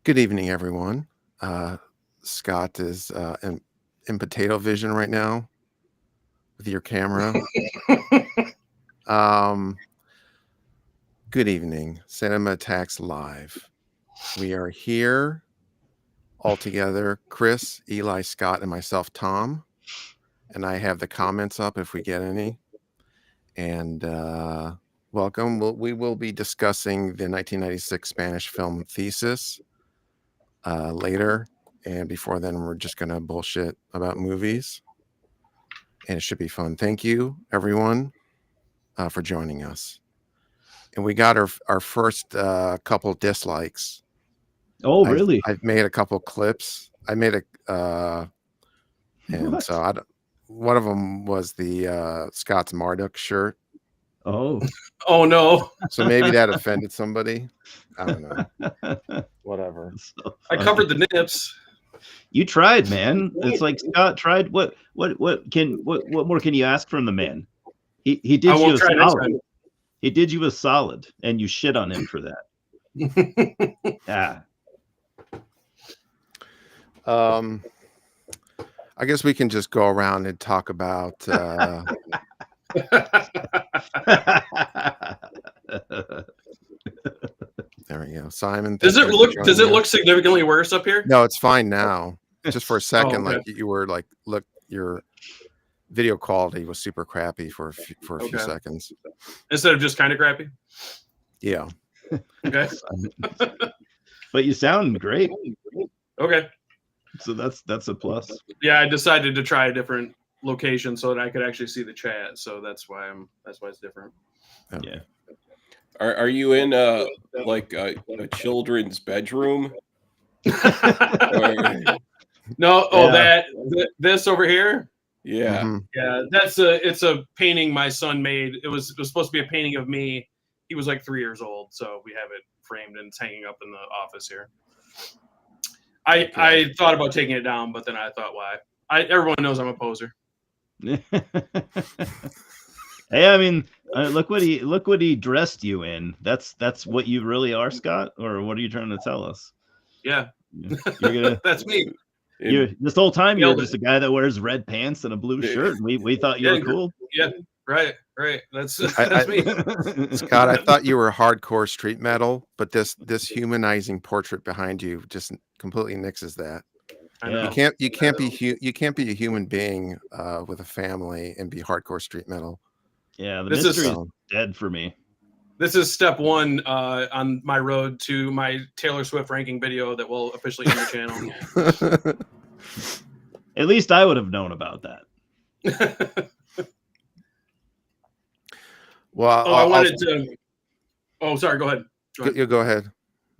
Good evening, everyone. Scott is in potato vision right now with your camera. Good evening, Cinema Attacks Live. We are here all together, Chris, Eli, Scott, and myself, Tom. And I have the comments up if we get any. And welcome. We will be discussing the 1996 Spanish film Thesis later. And before then, we're just going to bullshit about movies. And it should be fun. Thank you, everyone, for joining us. And we got our first couple dislikes. Oh, really? I've made a couple clips. I made a, and What? so one of them was the Scott's Marduk shirt. Oh. Oh no! So maybe that offended somebody. I don't know. Whatever. So I covered the nips. You tried, man. It's like Scott tried. What more can you ask from the man? He did I you won't a try next solid. time. He did you a solid, and you shit on him for that. Yeah. I guess we can just go around and talk about There we go. Simon. Does it look significantly worse up here? No, it's fine now. Just for a second, okay. like you were like, look, your video quality was super crappy for a few seconds. Instead of just kind of crappy. Yeah. Okay. But you sound great. Okay. So that's a plus. Yeah, I decided to try a different location so that I could actually see the chat. So that's why it's different. Yeah. Are you in like a children's bedroom? No. Oh, this over here. Yeah. Mm-hmm. Yeah, it's a painting my son made. It was supposed to be a painting of me. He was like 3 years old, so we have it framed and it's hanging up in the office here. I thought about taking it down, but then I thought, why? Everyone knows I'm a poser. Hey, I mean, look what he dressed you in. That's what you really are, Scott. Or what are you trying to tell us? Yeah, you're gonna. That's me. This whole time you're just a guy that wears red pants and a blue shirt. We thought you were cool. Yeah, right. That's me. Scott, I thought you were hardcore street metal, but this humanizing portrait behind you just completely nixes that. I know. You can't be a human being with a family and be hardcore street metal. Yeah, the mystery is dead for me. This is step one on my road to my Taylor Swift ranking video that will officially end the channel. At least I would have known about that. Well, I wanted to. Oh, sorry. Go ahead. You go ahead.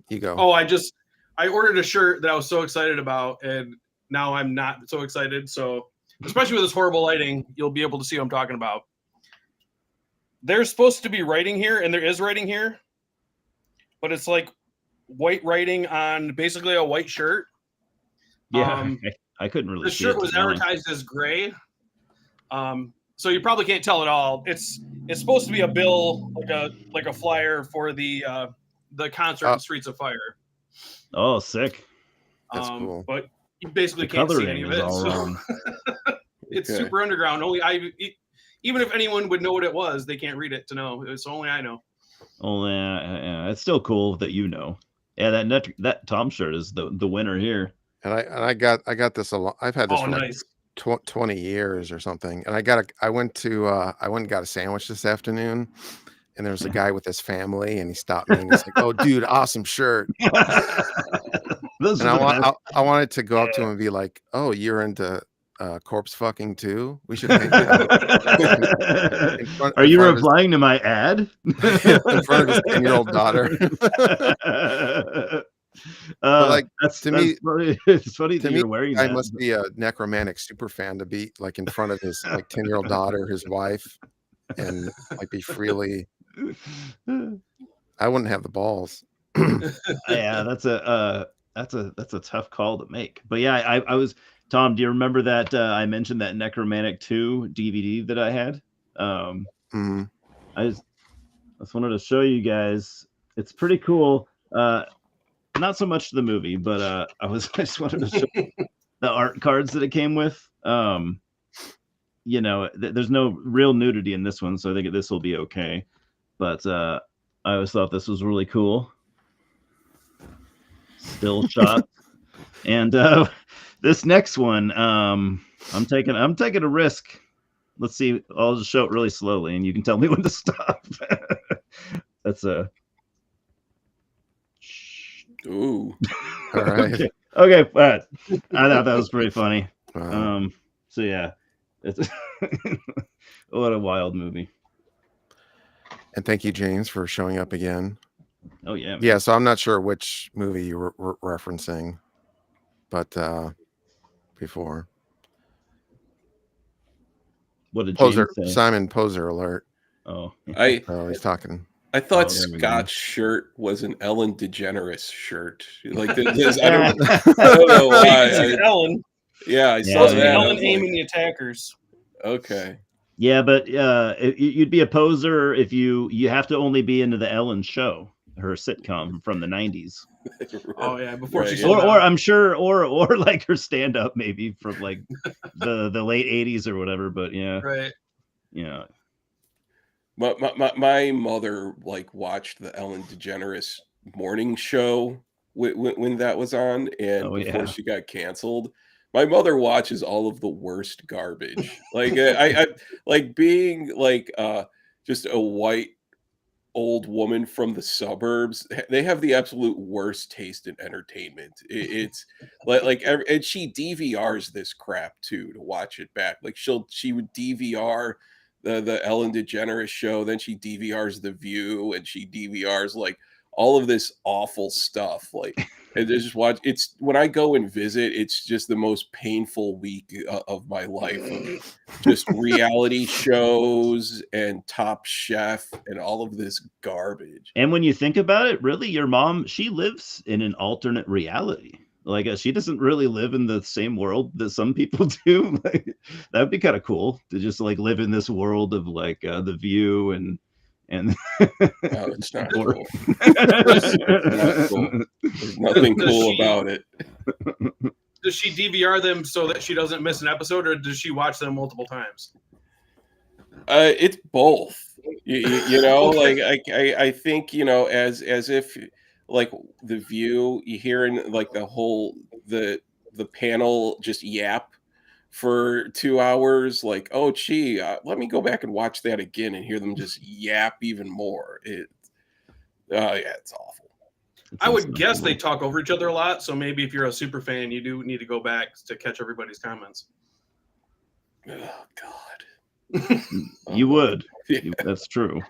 You go. Oh, I ordered a shirt that I was so excited about, and now I'm not so excited. So, especially with this horrible lighting, you'll be able to see what I'm talking about. There's supposed to be writing here, and there is writing here, but it's like white writing on basically a white shirt. Yeah, I couldn't really. The shirt was advertised as gray, so you probably can't tell at all. It's supposed to be a bill, like a flyer for the concert in Streets of Fire. Oh, sick! That's cool. But you basically can't see any of it. So it's super underground. Even if anyone would know what it was, they can't read it to know. It's only I know. Oh yeah, it's still cool that you know. Yeah, that Tom shirt is the winner here. And I got this a lot. I've had this for nice. 20 years or something. And I went and got a sandwich this afternoon, and there was a guy with his family, and he stopped me and he's like, "Oh, dude, awesome shirt." And I wanted to go up to him and be like, "Oh, you're into corpse fucking too? We should hang out." Are you replying to my ad? In front of his 10-year-old daughter. It's funny that you're wearing that. I must be a necromantic super fan to be like in front of his 10-year-old daughter, his wife, and like be freely. I wouldn't have the balls. Yeah, that's a tough call to make. But yeah, I was Tom. Do you remember that I mentioned that Necromantic 2 DVD that I had? just wanted to show you guys. It's pretty cool. Not so much the movie, but I just wanted to show the art cards that it came with. You know, there's no real nudity in this one, so I think this will be okay. But I always thought this was really cool. Still shot. And this next one, I'm taking a risk. Let's see. I'll just show it really slowly, and you can tell me when to stop. That's a. Ooh. All right. Okay, but I thought that was pretty funny. Wow. So yeah, it's what a wild movie. And thank you, James, for showing up again. Oh yeah. Yeah, so I'm not sure which movie you were referencing, but before. What did Poser, James say? Simon Poser alert. Oh, Oh, he's talking. I thought there we go. Scott's shirt was an Ellen DeGeneres shirt. Like I don't know why. Ellen. Yeah, I Yeah, saw yeah. that. I Ellen was like, aiming the attackers. okay. yeah, but you'd be a poser if you have to only be into the Ellen show, her sitcom from the 90s. Oh yeah, before Right, she yeah. sold Or out. I'm sure, or like her stand up maybe from like the late 80s or whatever. But yeah, Right. yeah. My mother like watched the Ellen DeGeneres morning show when that was on, and Oh, before yeah. she got canceled. My mother watches all of the worst garbage. Like I like being like just a white old woman from the suburbs. They have the absolute worst taste in entertainment. It's and she DVRs this crap too to watch it back. Like she would DVR the Ellen DeGeneres show, then she DVRs The View, and she DVRs like all of this awful stuff. Like, and just watch. It's when I go and visit, it's just the most painful week of my life. Of just reality shows and Top Chef and all of this garbage. And when you think about it, really, your mom, she lives in an alternate reality. Like she doesn't really live in the same world that some people do. Like, that would be kind of cool to just like live in this world of like The View and No, it's not cool. It's not cool. There's nothing cool about it. Does she DVR them so that she doesn't miss an episode, or does she watch them multiple times? It's both. You know, like I think, you know, as if like The View, you hearing like the whole the panel just yap for 2 hours, like, oh gee, let me go back and watch that again and hear them just yap even more. Yeah, it's awful. I would guess they talk over each other a lot, so maybe if you're a super fan, you do need to go back to catch everybody's comments. Oh God. You would. Yeah. That's true.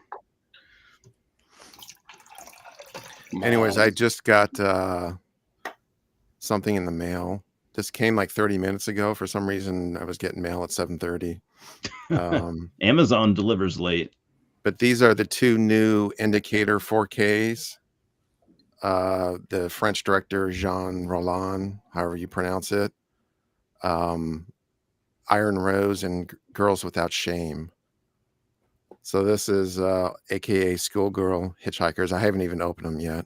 Anyways, I just got something in the mail. This came like 30 minutes ago. For some reason, I was getting mail at 7:30. Amazon delivers late. But these are the two new Indicator 4Ks. The French director Jean Roland, however you pronounce it, Iron Rose and Girls Without Shame. So this is AKA Schoolgirl Hitchhikers. I haven't even opened them yet.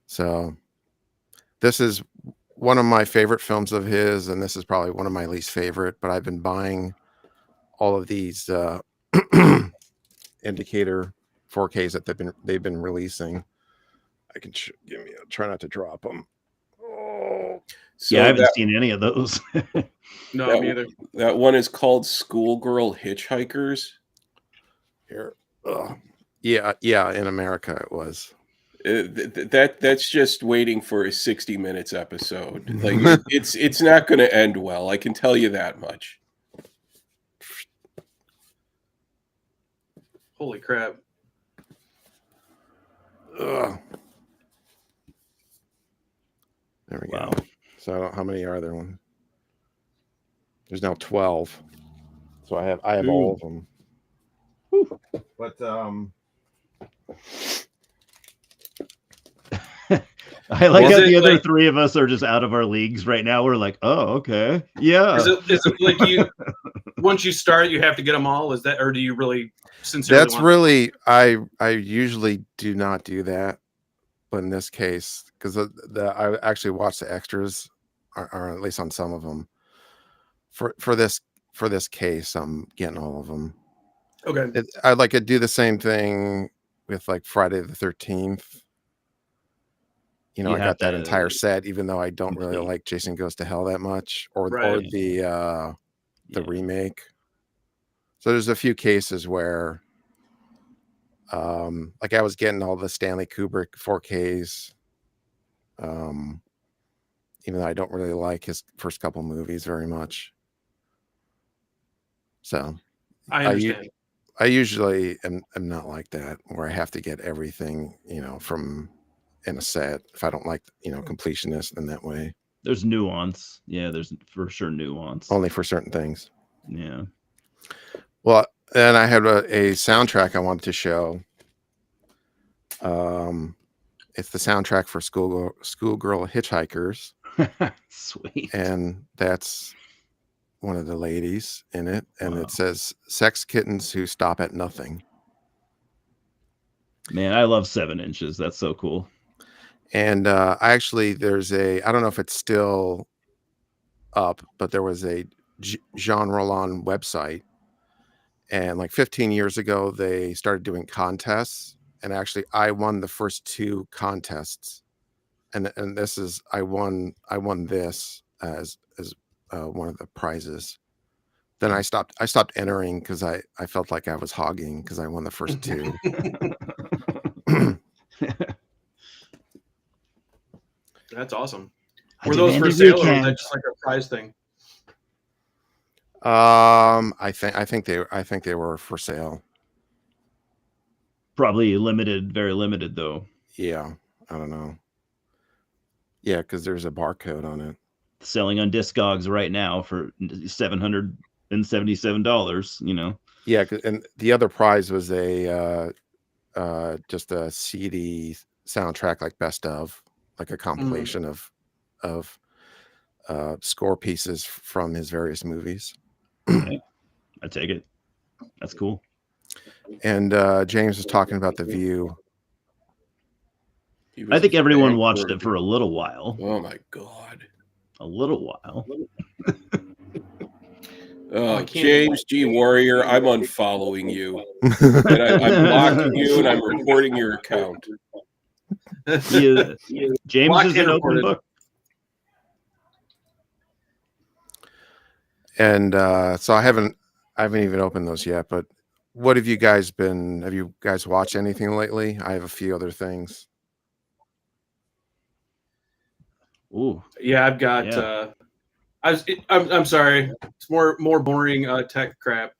So this is one of my favorite films of his, and this is probably one of my least favorite, but I've been buying all of these Indicator 4Ks that they've been releasing. I can try not to drop them. Oh. So yeah, I haven't seen any of those. No, me either. That one is called Schoolgirl Hitchhikers. Here. Yeah, in America it was. That's just waiting for a 60 Minutes episode. Like it's not going to end well. I can tell you that much. Holy crap. Ugh. There we Wow. go. So how many are there? There's now 12. So I have all of them. Whew. But I like Is how it the other like- three of us are just out of our leagues right now. We're like, oh, okay. Yeah. Is it like you once you start, you have to get them all. Is that, or do you really sincerely? That's really I usually do not do that, but in this case, because I actually watched the extras, or at least on some of them. For this case, I'm getting all of them. Okay. I'd like to do the same thing with like Friday the 13th. You know, You I have got that to entire set, even though I don't really complete. like Jason Goes to Hell that much, or Right. the Yeah. remake. So there's a few cases where, like I was getting all the Stanley Kubrick 4Ks, even though I don't really like his first couple movies very much. So I understand. I usually am not like that, where I have to get everything, you know, from in a set if I don't like, you know, completionist in that way. There's nuance. Yeah, there's for sure nuance. Only for certain things. Yeah. Well, and I had a soundtrack I wanted to show. It's the soundtrack for Schoolgirl Hitchhikers, Sweet. and that's one of the ladies in it, and it says "Sex Kittens Who Stop at Nothing." Man, I love 7 Inches. That's so cool. And there's I don't know if it's still up, but there was a Jean Roland website, and like 15 years ago they started doing contests, and actually I won the first 2 contests, and this is I won this as one of the prizes. Then I stopped entering because I felt like I was hogging because I won the first 2. That's awesome. I Were those demand for a sale, or was recount. that just like a prize thing? I think they were for sale. Probably limited, very limited though. Yeah, I don't know. Yeah, because there's a barcode on it. Selling on Discogs right now for $777. You know. Yeah, and the other prize was a just a CD soundtrack, like best of, like a compilation of score pieces from his various movies. Okay. I take it. That's cool. And James was talking about The View. I think everyone watched it for a little while. Oh my god. A little while. James G. Warrior, I'm unfollowing you. And I'm blocking you, and I'm reporting your account. James is an open book. And so I haven't even opened those yet, but what have you guys watched anything lately? I have a few other things. Ooh. Yeah, I've got I'm sorry. It's more boring tech crap.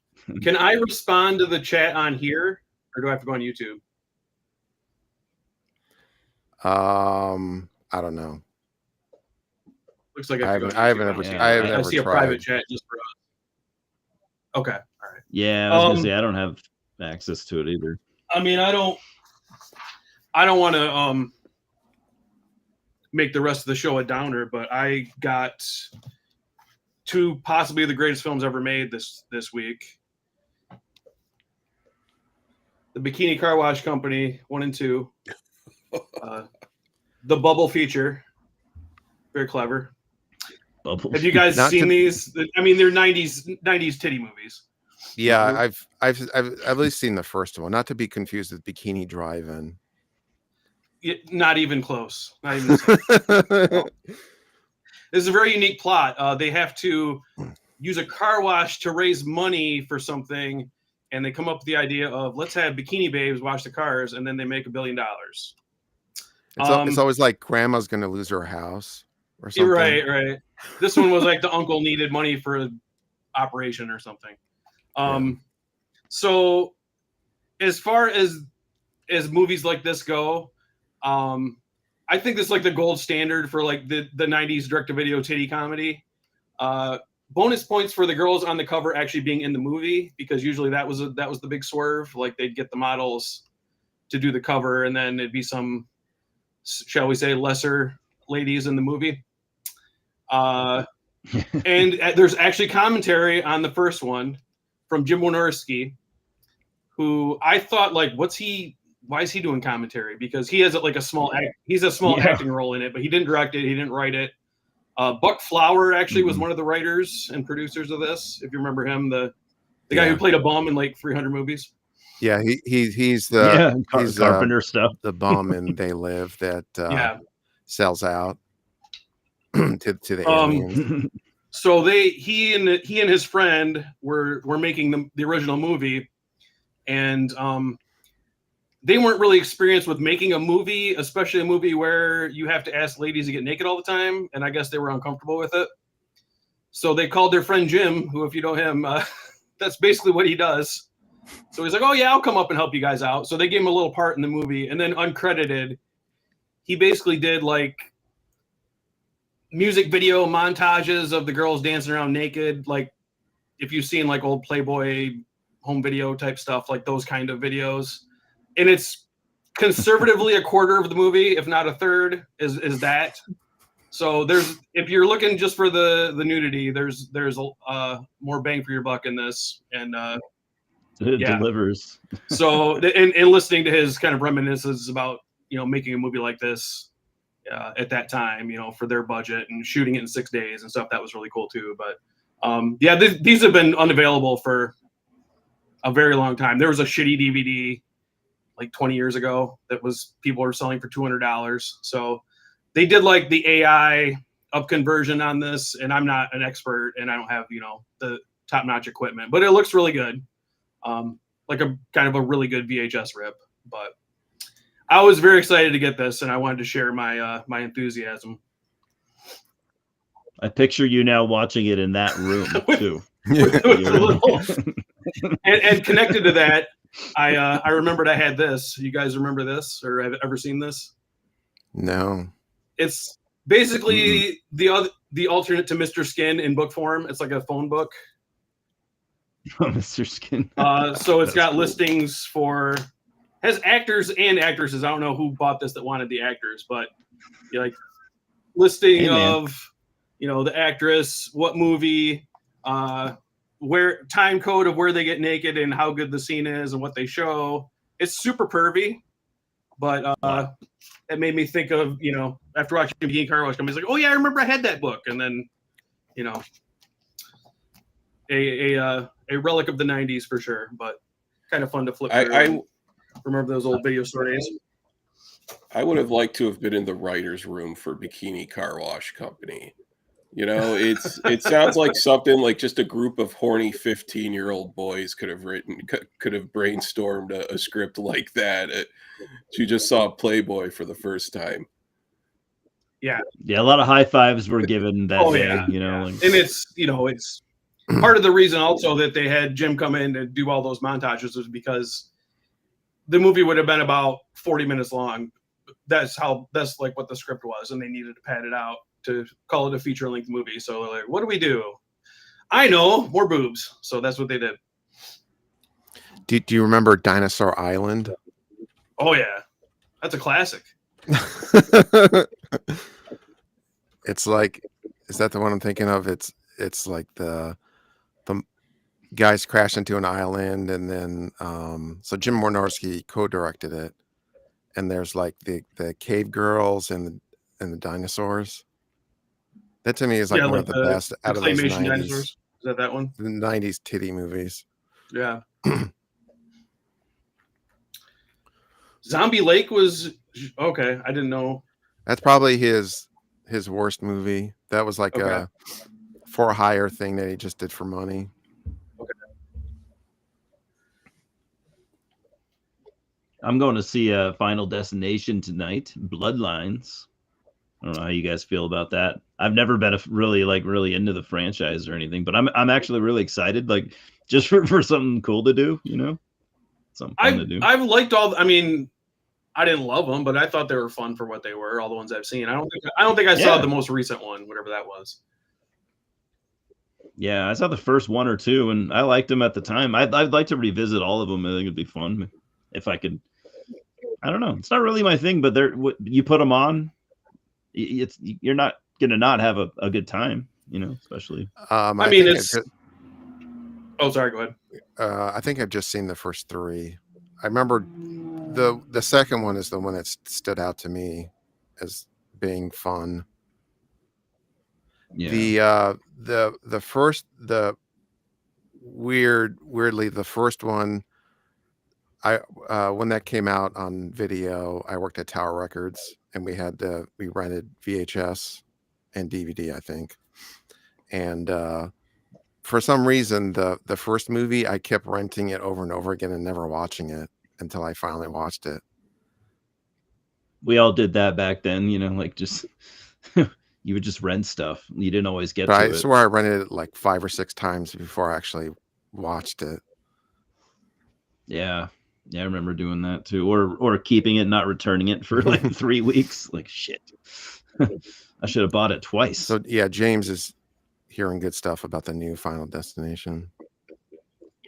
Can I respond to the chat on here, or do I have to go on YouTube? I don't know. Looks like I see a private chat just for us. Okay, all right. Yeah, I was gonna say I don't have access to it either. I mean, I don't want to make the rest of the show a downer, but I got 2 possibly the greatest films ever made this week. The Bikini Car Wash Company 1 and 2. The Bubble feature. Very clever. Bubble. Have you guys seen these? I mean, they're 90s titty movies. Yeah, I've at least seen the first one, not to be confused with Bikini Drive-In. Not even close. Not even the same. This is a very unique plot. They have to use a car wash to raise money for something, and they come up with the idea of, let's have bikini babes wash the cars, and then they make $1 billion. It's always like grandma's going to lose her house or something. Right. This one was like the uncle needed money for an operation or something. So as far as movies like this go, I think this is like the gold standard for like the 90s direct-to-video titty comedy. Bonus points for the girls on the cover actually being in the movie, because usually that was the big swerve. Like they'd get the models to do the cover, and then it'd be some, shall we say, lesser ladies in the movie. And there's actually commentary on the first one from Jim Wynorski, who I thought, like, why is he doing commentary? Because he has like a small acting role in it, but he didn't direct it, he didn't write it. Buck Flower actually was one of the writers and producers of this, if you remember him, the guy who played a bum in like 300 movies. Yeah, he's the he's Carpenter stuff. The bum in They Live that sells out to the aliens. So he and his friend were making the original movie, and they weren't really experienced with making a movie, especially a movie where you have to ask ladies to get naked all the time, and I guess they were uncomfortable with it. So they called their friend Jim, who, if you know him, that's basically what he does. So he's like, oh yeah, I'll come up and help you guys out. So they gave him a little part in the movie, and then uncredited, he basically did like music video montages of the girls dancing around naked, like if you've seen like old Playboy home video type stuff, like those kind of videos. And it's conservatively a quarter of the movie, if not a third, is that. So if you're looking just for the nudity, there's more bang for your buck in this, and it delivers. So and listening to his kind of reminiscences about making a movie like this at that time, for their budget and shooting it in 6 days and stuff, that was really cool too. But these have been unavailable for a very long time. There was a shitty DVD like 20 years ago that people were selling for $200. So they did like the AI up conversion on this, and I'm not an expert and I don't have, the top-notch equipment, but it looks really good. Like a kind of a really good VHS rip. But I was very excited to get this, and I wanted to share my my enthusiasm. I picture you now watching it in that room too. And connected to that, I remembered I had this. You guys remember this, or have ever seen this? No. It's basically the alternate to Mr. Skin in book form. It's like a phone book. Oh, Mr. Skin. So it's got listings has actors and actresses. I don't know who bought this that wanted the actors, but like listing of the actress, what movie, where time code of where they get naked and how good the scene is and what they show. It's super pervy, but it made me think of, after watching Bikini Car Wash Company, it's like, oh yeah, I remember I had that book. And then, a relic of the 90s for sure, but kind of fun to flip through. I remember those old video store days. I would have liked to have been in the writer's room for Bikini Car Wash Company. It sounds like something like just a group of horny 15-year-old boys could have brainstormed a script like that. She just saw Playboy for the first time. Yeah, a lot of high fives were given that day. And it's part of the reason also that they had Jim come in and do all those montages was because the movie would have been about 40 minutes long. That's like what the script was, and they needed to pad it out to call it a feature-length movie. So they're like, what do we do? I know, more boobs. So that's what they did. Do you remember Dinosaur Island? Oh yeah, that's a classic. It's like, is that the one I'm thinking of? It's like the guys crash into an island, and then so Jim Wynorski co-directed it, and there's like the cave girls and the dinosaurs. That to me is like one of the best out of those 90s. Dinosaurs. Is that one? The 90s titty movies. Yeah. Zombie Lake was okay. I didn't know. That's probably his worst movie. That was like a for hire thing that he just did for money. Okay. I'm going to see Final Destination tonight, Bloodlines. I don't know how you guys feel about that. I've never been really into the franchise or anything, but I'm actually really excited, like just for something cool to do, something fun to do. I've liked all. I mean, I didn't love them, but I thought they were fun for what they were. All the ones I've seen. I don't think I saw the most recent one, whatever that was. Yeah, I saw the first one or two, and I liked them at the time. I'd like to revisit all of them. I think it'd be fun if I could. I don't know. It's not really my thing, but you put them on. You're not gonna not have a good time. especially. I mean, think it's. Oh, sorry. Go ahead. I think I've just seen the first 3. I remember the second one is the one that stood out to me as being fun. Yeah. The first weirdly the first one, I when that came out on video, I worked at Tower Records and we rented VHS and DVD, I think. And for some reason the first movie I kept renting it over and over again and never watching it until I finally watched it. We all did that back then, like just you would just rent stuff. You didn't always get But to I it. swear I rented it like 5 or 6 times before I actually watched it. Yeah. Yeah, I remember doing that too. Or keeping it, not returning it for like 3 weeks. Like shit. I should have bought it twice. So yeah, James is hearing good stuff about the new Final Destination.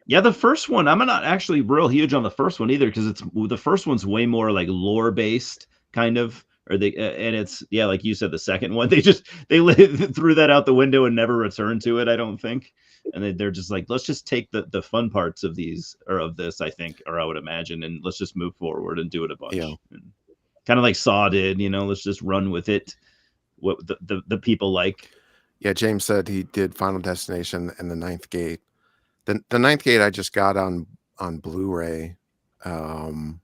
Yeah, the first one, I'm not actually real huge on the first one either, because the first one's way more like lore based, kind of. And it's like you said, the second one they threw that out the window and never returned to it, I don't think. And they're just like, let's just take the fun parts of these or of this, I think, or I would imagine, and let's just move forward and do it a bunch. Yeah. Kind of like Saw did, let's just run with it. What the people like. Yeah, James said he did Final Destination and The Ninth Gate. The Ninth Gate I just got on Blu-ray. The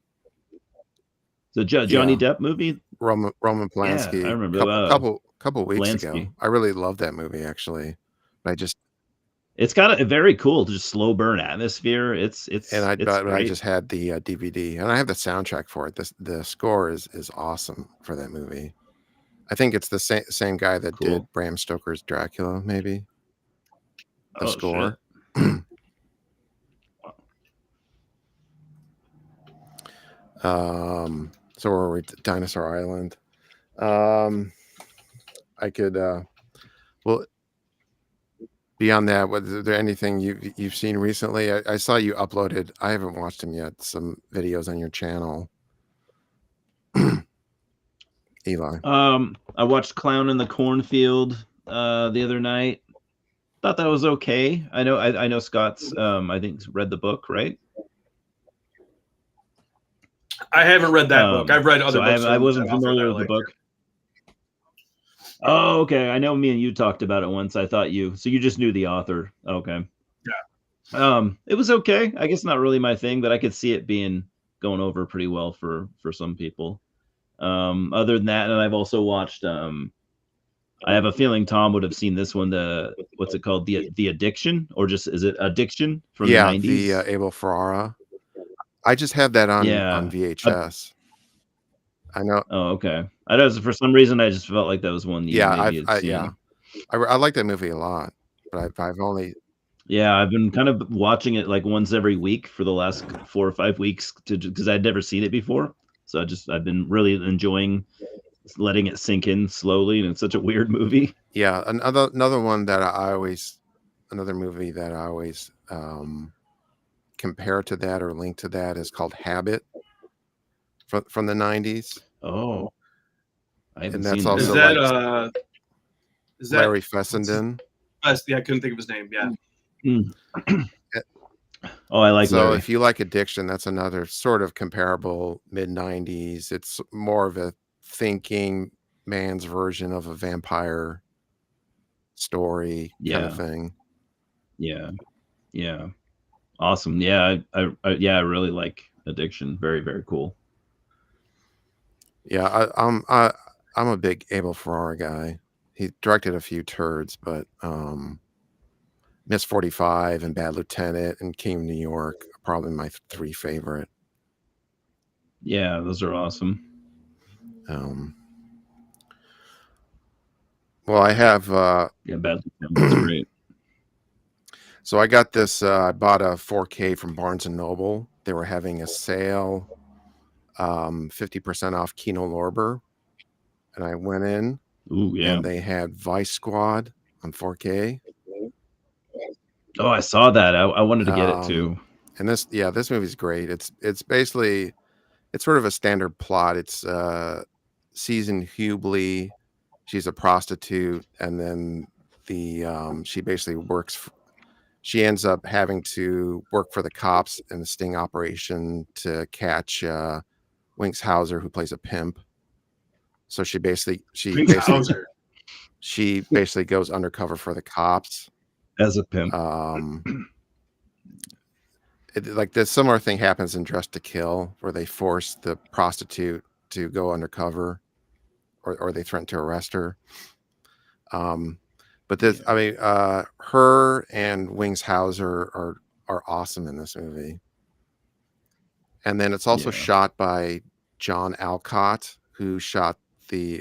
Johnny Depp movie, Roman Polanski. Yeah, I remember. Couple weeks ago. I really loved that movie actually. But it's got a very cool, just slow burn atmosphere. I just had the DVD and I have the soundtrack for it. The score is awesome for that movie. I think it's the same guy that did Bram Stoker's Dracula, maybe. The score. So where were we? Dinosaur Island. I could well, beyond that, was there anything you've seen recently? I saw you uploaded, I haven't watched them yet, some videos on your channel. Eli. I watched Clown in the Cornfield the other night. Thought that was okay. I know Scott's I think read the book, right? I haven't read that book. I've read other books. I wasn't familiar with the book. Oh, okay. I know me and you talked about it once. So you just knew the author. Okay. Yeah. It was okay. I guess not really my thing, but I could see it going over pretty well for some people. Other than that, and I've also watched I have a feeling Tom would have seen this one, what's it called? The Addiction, or just is it Addiction from the 90s? The Abel Ferrara. I just have that on VHS. I know. Oh, okay. I know for some reason I just felt like that was one. I like that movie a lot, but I've only. Yeah, I've been kind of watching it like once every week for the last 4 or 5 weeks because I'd never seen it before. So I've been really enjoying letting it sink in slowly, and it's such a weird movie. Yeah, another movie that I always compare to that or link to that is called Habit from the 90s. Oh, I haven't and that's seen also is that Larry Fessenden. Yeah, I couldn't think of his name. Yeah. Oh, I like. So Larry. if you like Addiction, that's another sort of comparable mid-90s. It's more of a thinking man's version of a vampire story kind of thing. Yeah, awesome. Yeah, I really like Addiction. Very, very cool. Yeah, I'm a big Abel Ferrara guy. He directed a few turds, but Miss 45 and Bad Lieutenant and King of New York are probably my 3 favorite. Yeah, those are awesome. Well, I have Bad Lieutenant's great. So I got this. I bought a 4K from Barnes and Noble. They were having a sale, 50% off Kino Lorber, and I went in. Ooh, yeah. And they had Vice Squad on 4K. Oh, I saw that. I wanted to get it too. And this movie's great. It's basically, it's sort of a standard plot. It's Season Hubley. She's a prostitute, and then she basically she ends up having to work for the cops in the sting operation to catch Winks Hauser, who plays a pimp. So she basically goes undercover for the cops as a pimp. Like this similar thing happens in Dress to Kill, where they force the prostitute to go undercover, or they threaten to arrest her. But this, I mean, her and Wings Hauser are awesome in this movie. And then it's also shot by John Alcott, who shot the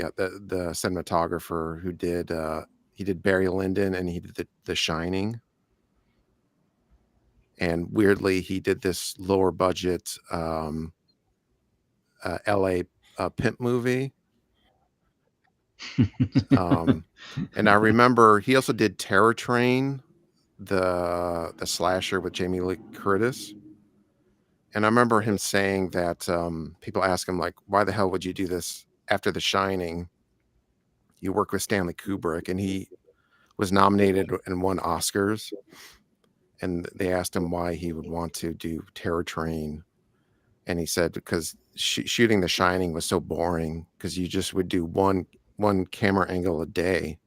cinematographer who did he did Barry Lyndon, and he did the Shining. And weirdly, he did this lower budget LA pimp movie. And I remember he also did Terror Train, the slasher with Jamie Lee Curtis. And I remember him saying that people ask him, like, why the hell would you do this after The Shining? You work with Stanley Kubrick, and he was nominated and won Oscars. And they asked him why he would want to do Terror Train. And he said, because shooting The Shining was so boring, because you just would do one camera angle a day.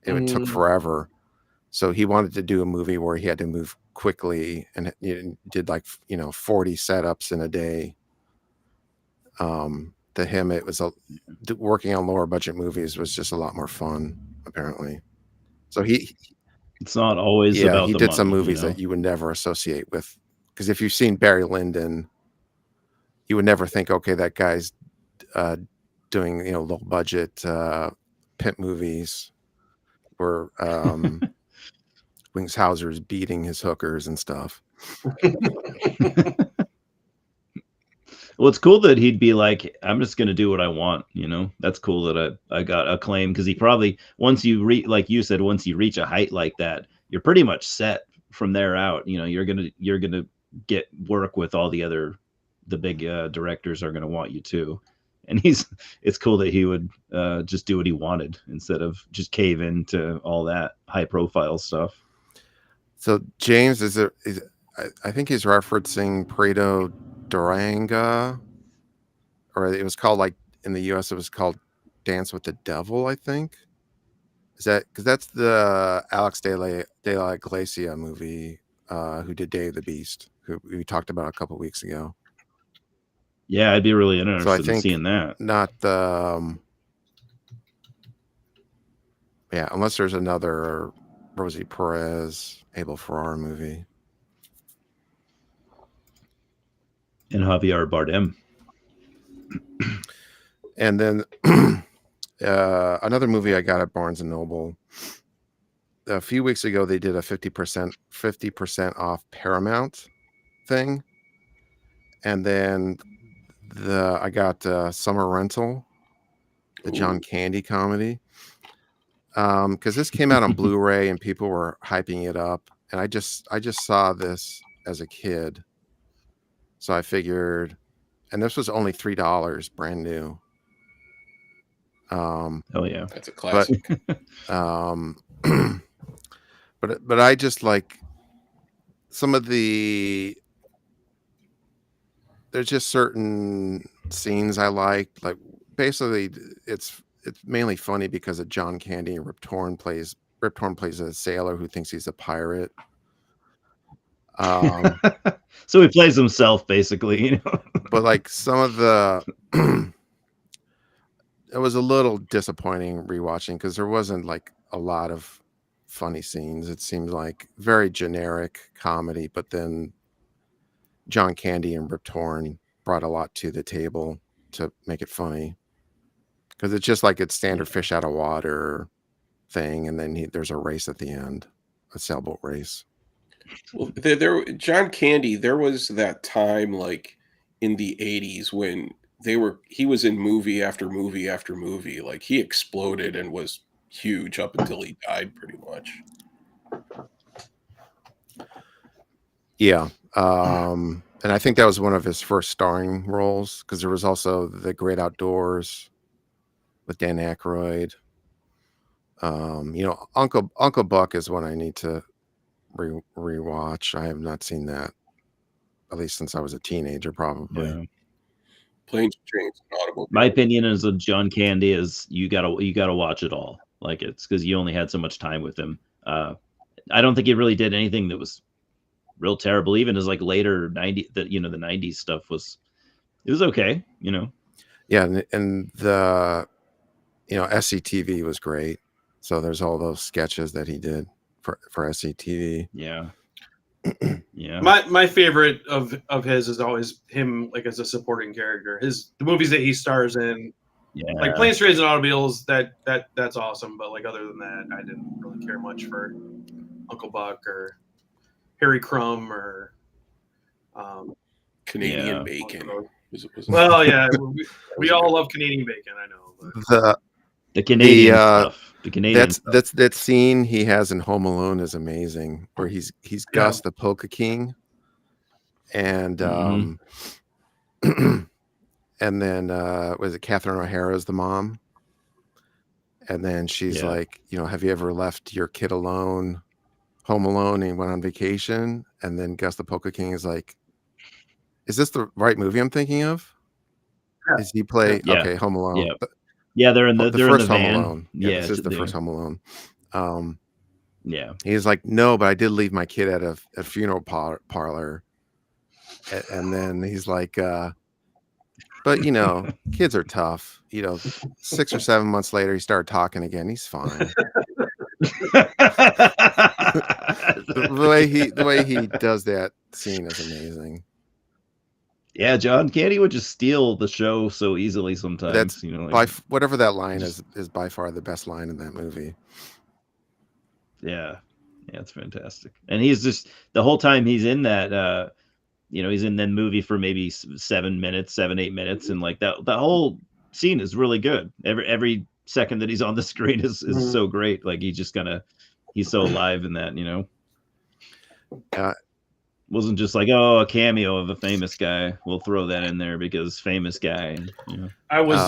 It took forever. So he wanted to do a movie where he had to move quickly, and did 40 setups in a day. To him, it was working on lower budget movies was just a lot more fun, apparently. So it's not always about he the did money, some movies that you would never associate with, because if you've seen Barry Lyndon, you would never think, okay, that guy's doing low budget pimp movies where Wings Hauser's beating his hookers and stuff. Well, it's cool that he'd be like, I'm just going to do what I want. That's cool that I got acclaim, because he probably, once you like you said, once you reach a height like that, you're pretty much set from there out. You're going to get work with all the big directors are going to want you to. And it's cool that he would just do what he wanted instead of just cave into all that high profile stuff. So James, I think he's referencing Pareto Duranga, or it was called, like, in the US it was called Dance with the Devil, I think. Is that because that's the Alex de la Iglesia movie, who did Day of the Beast, who we talked about a couple weeks ago. Yeah, I'd be really interested in seeing that. Not the unless there's another Rosie Perez, Abel Ferrara movie. And Javier Bardem. And then another movie I got at Barnes & Noble. A few weeks ago, they did a 50% off Paramount thing. And then I got Summer Rental, the John Candy comedy. Because this came out on Blu-ray and people were hyping it up. And I just saw this as a kid. So I figured, and this was only $3, brand new. Oh yeah, that's a classic. But I just like some of there's just certain scenes I liked. Like, basically, it's mainly funny because of John Candy, and Rip Torn plays a sailor who thinks he's a pirate. So he plays himself, basically. But like some of it was a little disappointing rewatching, because there wasn't like a lot of funny scenes. It seemed like very generic comedy, but then John Candy and Rip Torn brought a lot to the table to make it funny, because it's just like it's standard fish out of water thing, and then there's a race at the end, a sailboat race. Well, John Candy, there was that time, like in the 80s, when he was in movie after movie after movie. Like, he exploded and was huge up until he died, pretty much. Yeah. And I think that was one of his first starring roles, because there was also The Great Outdoors with Dan Aykroyd. Uncle Buck is one I need to rewatch. I have not seen that, at least since I was a teenager, probably. Yeah. Planes, Trains, and Automobiles. My opinion as a John Candy is you gotta watch it all. Like, it's because you only had so much time with him. I don't think he really did anything that was real terrible. Even as like later the 90s stuff was okay. Yeah, and the SCTV was great. So there's all those sketches that he did for SCTV. Yeah. Yeah. My favorite of his is always him, like, as a supporting character. The movies that he stars in, Yeah. like Planes, Trains, and Automobiles, that's awesome. But like, other than that, I didn't really care much for Uncle Buck or Harry Crumb or Canadian Bacon. Well, yeah, we all love Canadian bacon. I know. But. The Canadian stuff. The Canadian stuff. That scene he has in Home Alone is amazing, where he's Gus the Polka King, and and then was it Catherine O'Hara's the mom, and then she's like, have you ever left your kid alone, home alone, and went on vacation? And then Gus the Polka King is like, is this the right movie I'm thinking of? Yeah. Is he play Home Alone? Yeah. Yeah, they're in the first van. Home Alone. Yeah, this is the first Home Alone. Yeah, he's like, no, but I did leave my kid at a funeral parlor, and then he's like, but kids are tough. 6 or 7 months later, he started talking again. He's fine. the way he does that scene is amazing. Yeah, John Candy would just steal the show so easily sometimes. That's whatever that line is by far the best line in that movie. Yeah, it's fantastic. And he's just the whole time he's in that, he's in that movie for maybe 7 minutes, 8 minutes, and like that whole scene is really good. Every second that he's on the screen is so great. Like he's so alive in that. Wasn't just like, a cameo of a famous guy. We'll throw that in there because famous guy. I was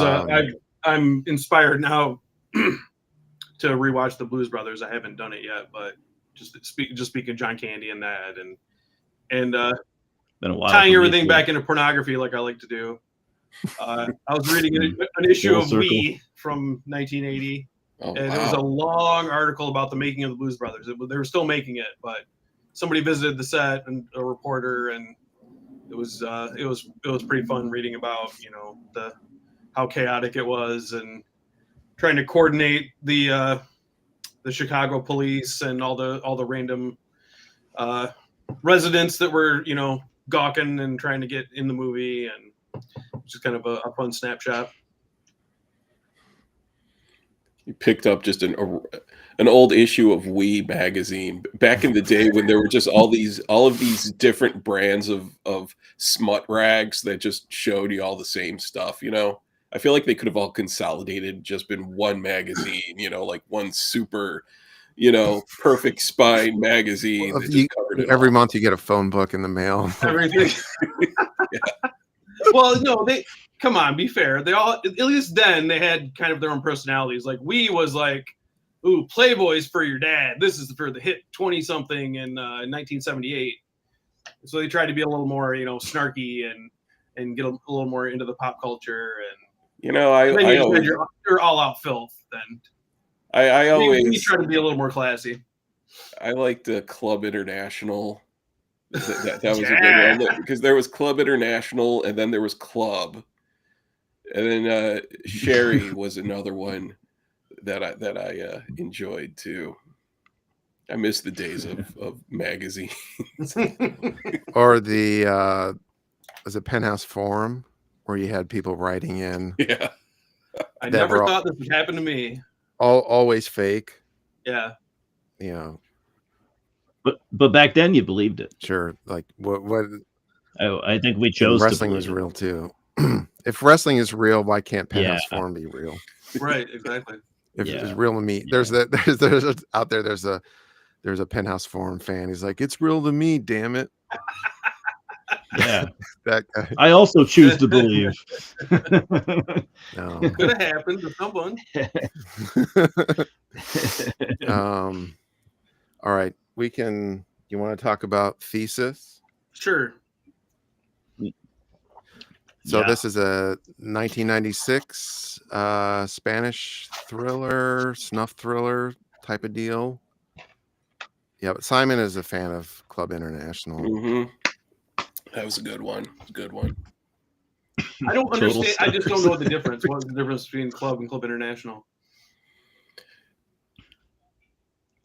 I'm inspired now to rewatch the Blues Brothers. I haven't done it yet, but just speaking John Candy and that, and been a while tying everything back into pornography like I like to do. I was reading an issue of We from 1980, and it was a long article about the making of the Blues Brothers. They were still making it, but somebody visited the set, and a reporter, and it was pretty fun reading about how chaotic it was, and trying to coordinate the Chicago police and all the random residents that were gawking and trying to get in the movie, and just kind of a fun snapshot. You picked up just an old issue of We magazine back in the day when there were just all of these different brands of smut rags that just showed you all the same stuff. I feel like they could have all consolidated, just been one magazine. Like one super, perfect spine magazine. That just covered it every all. month you get a phone book in the mail. Everything. Yeah. Well, no, come on, be fair. They all, at least then, they had kind of their own personalities. Like We was like, ooh, Playboy's for your dad. This is for the hit 20-something in 1978. So they tried to be a little more, snarky and get a little more into the pop culture. And you're all out filth. Then I always try to be a little more classy. I liked the Club International. That was a good one, because there was Club International, and then there was Club, and then Sherry was another one that I enjoyed too. I miss the days of magazines. Or the was it Penthouse Forum, where you had people writing in. Yeah, I never thought this would happen to me. Always fake. Yeah. But back then you believed it. Sure. Like what I think we chose wrestling to was real too. If wrestling is real, why can't Penthouse Forum be real? Right, exactly. If it's real to me, there's out there. There's a Penthouse Forum fan. He's like, it's real to me, damn it. Yeah, That guy. I also choose to believe. No. Could have happened to someone. All right. You want to talk about Thesis? Sure. So Yeah. this is a 1996 Spanish thriller, snuff thriller type of deal. Yeah, but Simon is a fan of Club International. Mm-hmm. That was a good one. Good one. I don't Total understand. I just don't stars. know what the difference. What's the difference between Club and Club International?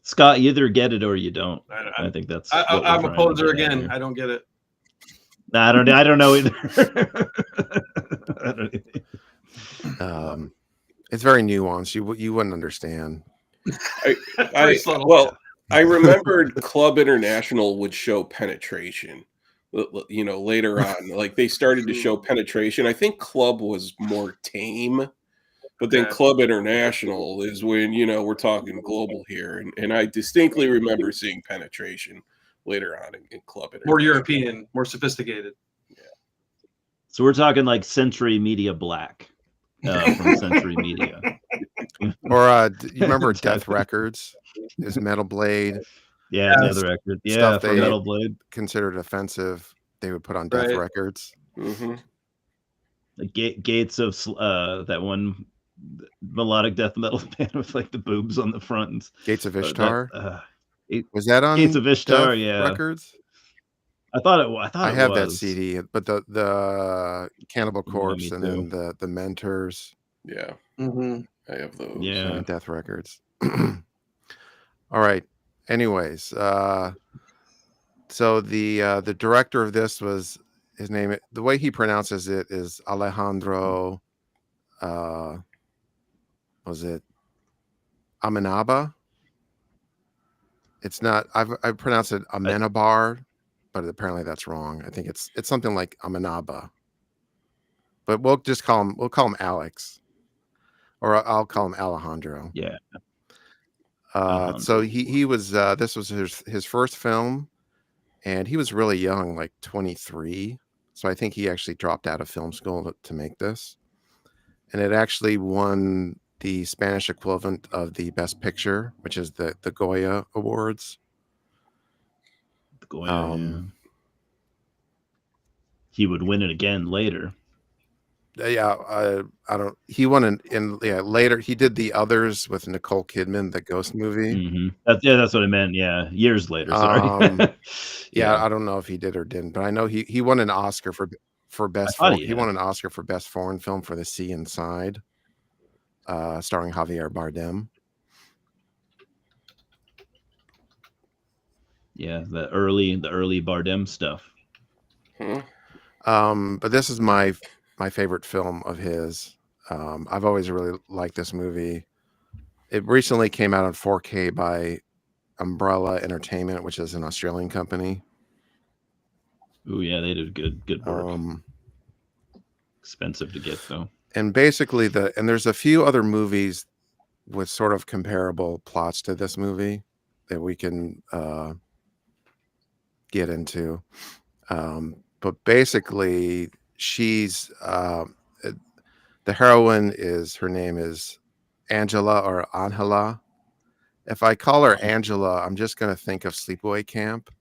Scott, you either get it or you don't. I I think that's. what we're I'm a trying to poser get at again. here. I don't get it. Nah, I don't know either. I don't either. It's very nuanced. You wouldn't understand. Very subtle. Well, I remembered Club International would show penetration. You know, later on, like they started to show penetration. I think Club was more tame, but then Okay. Club International is when, you know, we're talking global here. And I distinctly remember seeing penetration later on in Club International. More European, more sophisticated. So we're talking like Century Media Black from Century Media. Or you remember Death Records? His Metal Blade. Yeah, Yes. Death Record. Yeah, Stuff for they- Metal Blade. Considered offensive, they would put on Death Right. Records. Mm-hmm. The Gates of that one melodic death metal band with like the boobs on the front. Gates of Ishtar. It- Was that on Gates of Ishtar, Death yeah. Records? I thought it. I have that was. CD, but the Cannibal Corpse me and then the Mentors Yeah, Mm-hmm. I have those. Yeah. on Death Records. All right. Anyways, so the director of this was his name. The way he pronounces it is Alejandro. Was it Amenabar? It's not. I've pronounced it Amenabar, but apparently that's wrong. I think it's something like Amenabar. But we'll call him Alex, or I'll call him Alejandro. Yeah. So he was this was his first film, and he was really young, like 23. So I think he actually dropped out of film school to make this, and it actually won the Spanish equivalent of the Best Picture, which is the Goya Awards. Yeah. He would win it again later. Yeah, I don't. He won later. He did The Others with Nicole Kidman, the ghost movie. Mm-hmm. That's what I meant. Yeah, years later. Sorry. Yeah, I don't know if he did or didn't, but I know he won an Oscar for best. He won an Oscar for best foreign film for The Sea Inside, starring Javier Bardem. Yeah, the early Bardem stuff. But this is my favorite film of his. I've always really liked this movie. It recently came out on 4K by Umbrella Entertainment, which is an Australian company. Oh yeah, they did good work. Expensive to get though. And basically there's a few other movies with sort of comparable plots to this movie that we can get into. But basically she's the heroine her name is Angela or Angela. If I call her Angela, I'm just going to think of Sleepaway Camp.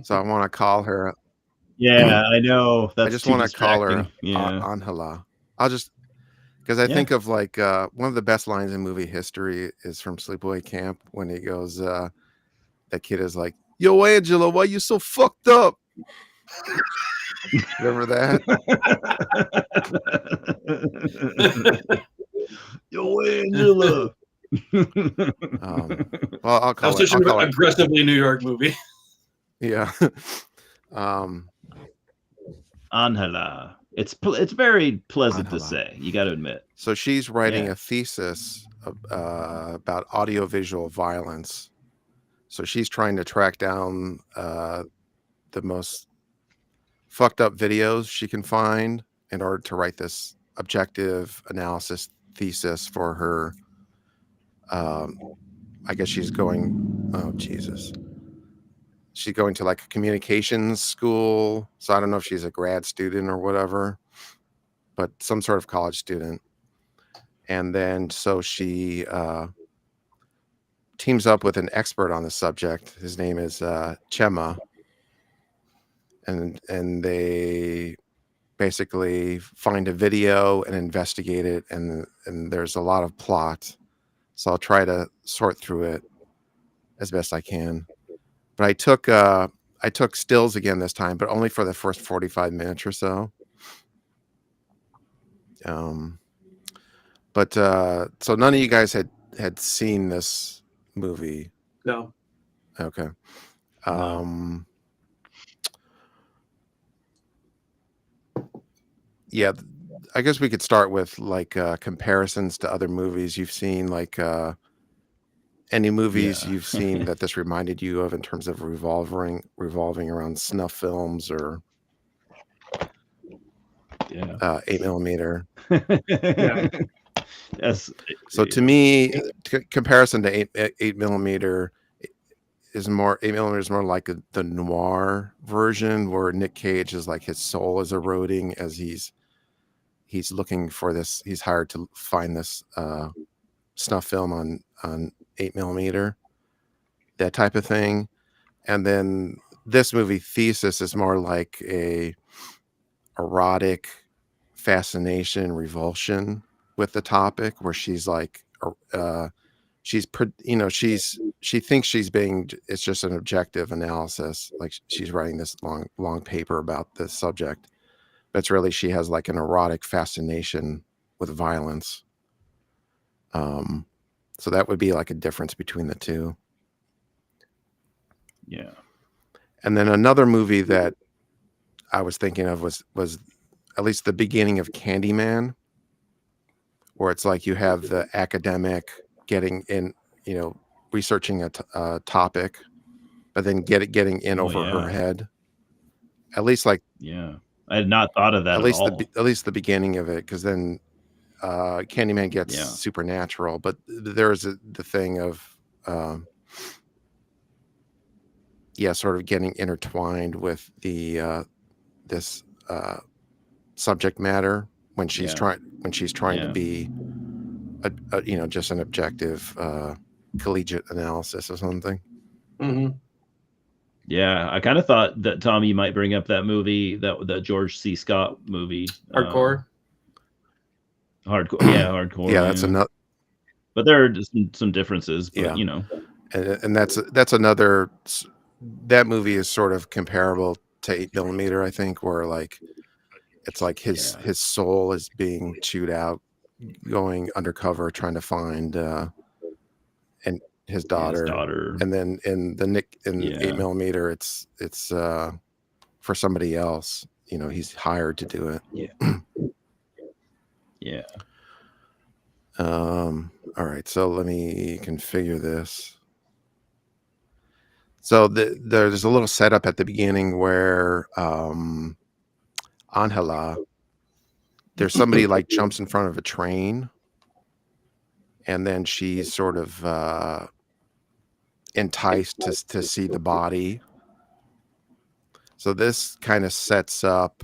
So I want to call her. Yeah, I know. I just want to call her Angela. I'll just because I think of like one of the best lines in movie history is from Sleepaway Camp when he goes, that kid is like, "Yo, Angela, why you so fucked up?" Remember that? Yo, Angela. Well, I'll call That's it. such an aggressively New York movie. Yeah. Angela. It's very pleasant Angela. to say. You got to admit. So she's writing a thesis about audiovisual violence. So she's trying to track down the most fucked up videos she can find in order to write this objective analysis thesis for her. I guess she's going. Oh Jesus! she's going to like a communications school. So I don't know if she's a grad student or whatever, but some sort of college student. And then so she teams up with an expert on the subject. His name is Chema, and they basically find a video and investigate it, and there's a lot of plot. So I'll try to sort through it as best I can. But I took stills again this time, but only for the first 45 minutes or so. But so none of you guys had seen this movie. No. Okay. No. Yeah, I guess we could start with like comparisons to other movies you've seen, like any movies Yeah. you've seen that this reminded you of in terms of revolving around snuff films or Yeah. 8mm. Yeah. Yes. So to me, comparison to 8mm is more 8mm is more like the noir version, where Nick Cage is like his soul is eroding as he's looking for this. He's hired to find this snuff film on 8mm, that type of thing. And then this movie Thesis is more like a erotic fascination, revulsion with the topic, where she's like she thinks she's being, it's just an objective analysis, like she's writing this long paper about this subject, but it's really, she has like an erotic fascination with violence. So that would be like a difference between the two. Yeah. And then another movie that I was thinking of was at least the beginning of Candyman, where it's like you have the academic getting in, researching a topic, but then getting in over her head. At least like, yeah, I had not thought of that at all. At least the beginning of it, because then Candyman gets supernatural, but there's the thing of sort of getting intertwined with the this subject matter when she's trying to be a just an objective collegiate analysis or something. Mm-hmm. Yeah, I kind of thought that Tom, you might bring up that movie, that George C. Scott movie, Hardcore. Hardcore. Yeah, that's another. But there are just some differences. But, and that's another. That movie is sort of comparable to 8mm, I think, where like it's like his soul is being chewed out, going undercover trying to find and his daughter. And then in 8mm, it's for somebody else. He's hired to do it. Yeah. All right, so let me configure this. So there's a little setup at the beginning where Angela, there's somebody like jumps in front of a train, and then she's sort of enticed to see the body. So this kind of sets up,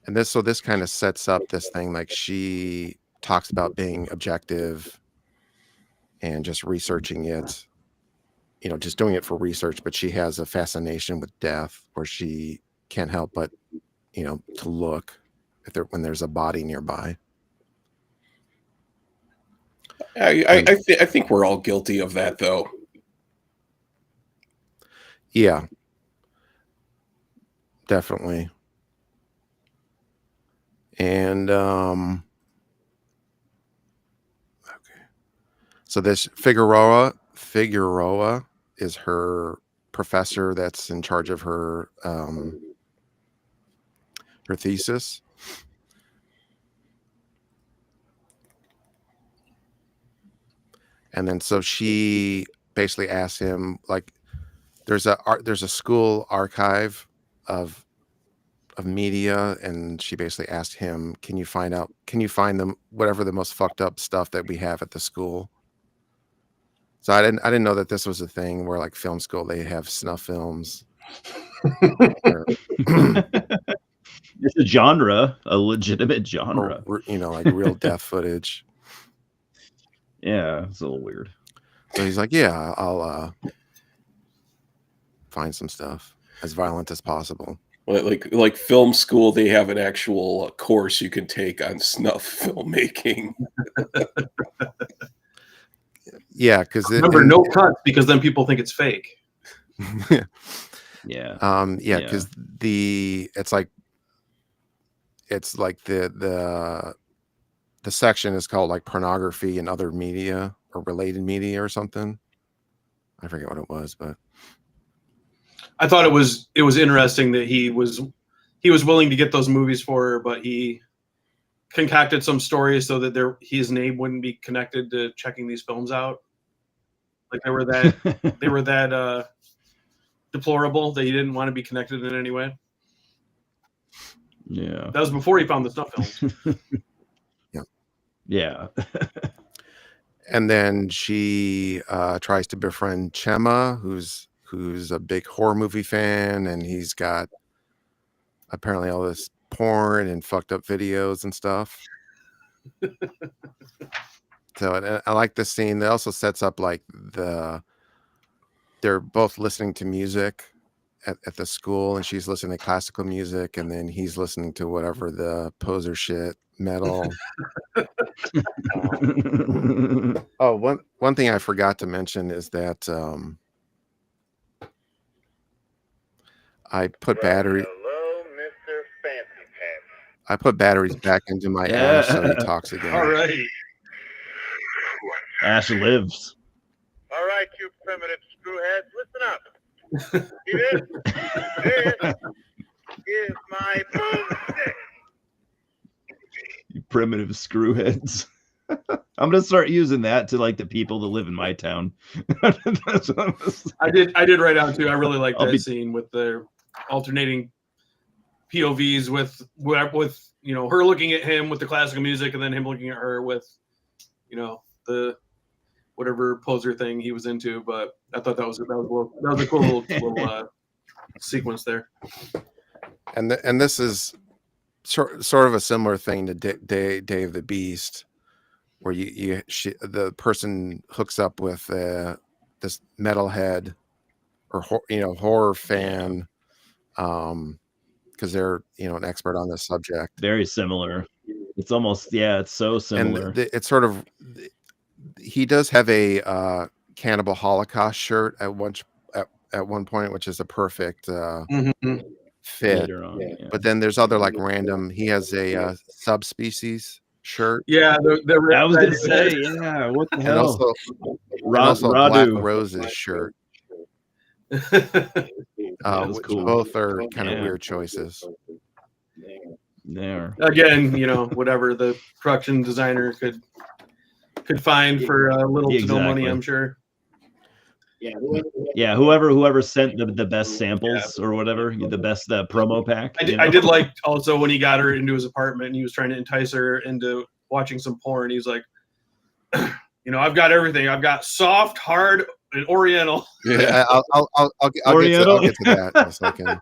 and this kind of sets up this thing, like she talks about being objective and just researching it, just doing it for research, but she has a fascination with death where she can't help but, to look when there's a body nearby. I think we're all guilty of that, though. Yeah, definitely. And okay, so this Figueroa is her professor that's in charge of her thesis. And then so she basically asks him, like, there's a school archive of media, and she basically asked him, can you find them, whatever the most fucked up stuff that we have at the school? So I didn't know that this was a thing where like film school they have snuff films. Or, It's a genre, a legitimate genre. or like real death footage. Yeah, it's a little weird. So he's like, yeah, I'll find some stuff as violent as possible. Like film school, they have an actual course you can take on snuff filmmaking. Yeah, because remember, no cuts, because then people think it's fake. Yeah. Because it's like the section is called like pornography and other media or related media or something. I forget what it was, but I thought it was interesting that he was willing to get those movies for her, but he concocted some stories so that his name wouldn't be connected to checking these films out. Like they were that deplorable that he didn't want to be connected in any way. Yeah. That was before he found the snuff films. Yeah. And then she tries to befriend Chema, who's a big horror movie fan, and he's got apparently all this porn and fucked up videos and stuff. So I like this scene. That also sets up like they're both listening to music at the school, and she's listening to classical music, and then he's listening to whatever the poser shit metal. One thing I forgot to mention is that I put batteries back into my Ash so he talks again. All right. Ash lives. All right, you primitive screwheads, listen up. See this? This is my boomstick. You primitive screwheads. I'm gonna start using that to like the people that live in my town. That's what I did write out too. I really like that scene with the alternating POVs with her looking at him with the classical music, and then him looking at her with the whatever poser thing he was into. But I thought that was a cool little sequence there. And this is sort of a similar thing to Day of the Beast, where the person hooks up with this metalhead or horror fan, because they're an expert on this subject. Very similar. It's almost it's so similar. And it's sort of, he does have a Cannibal Holocaust shirt at one point, which is a perfect fit. Later on, yeah. But then there's other like random. He has a subspecies shirt. Yeah, I was gonna say, yeah. What the hell? And also Black Rose's shirt. Which cool. Both are kind of weird choices. There. Again, whatever the production designer could find for little to no money, I'm sure. Yeah, whoever sent the best samples or whatever, the best promo pack. I did like also when he got her into his apartment and he was trying to entice her into watching some porn. He's like, I've got everything. I've got soft, hard, and oriental. Yeah, I'll get to that in a second.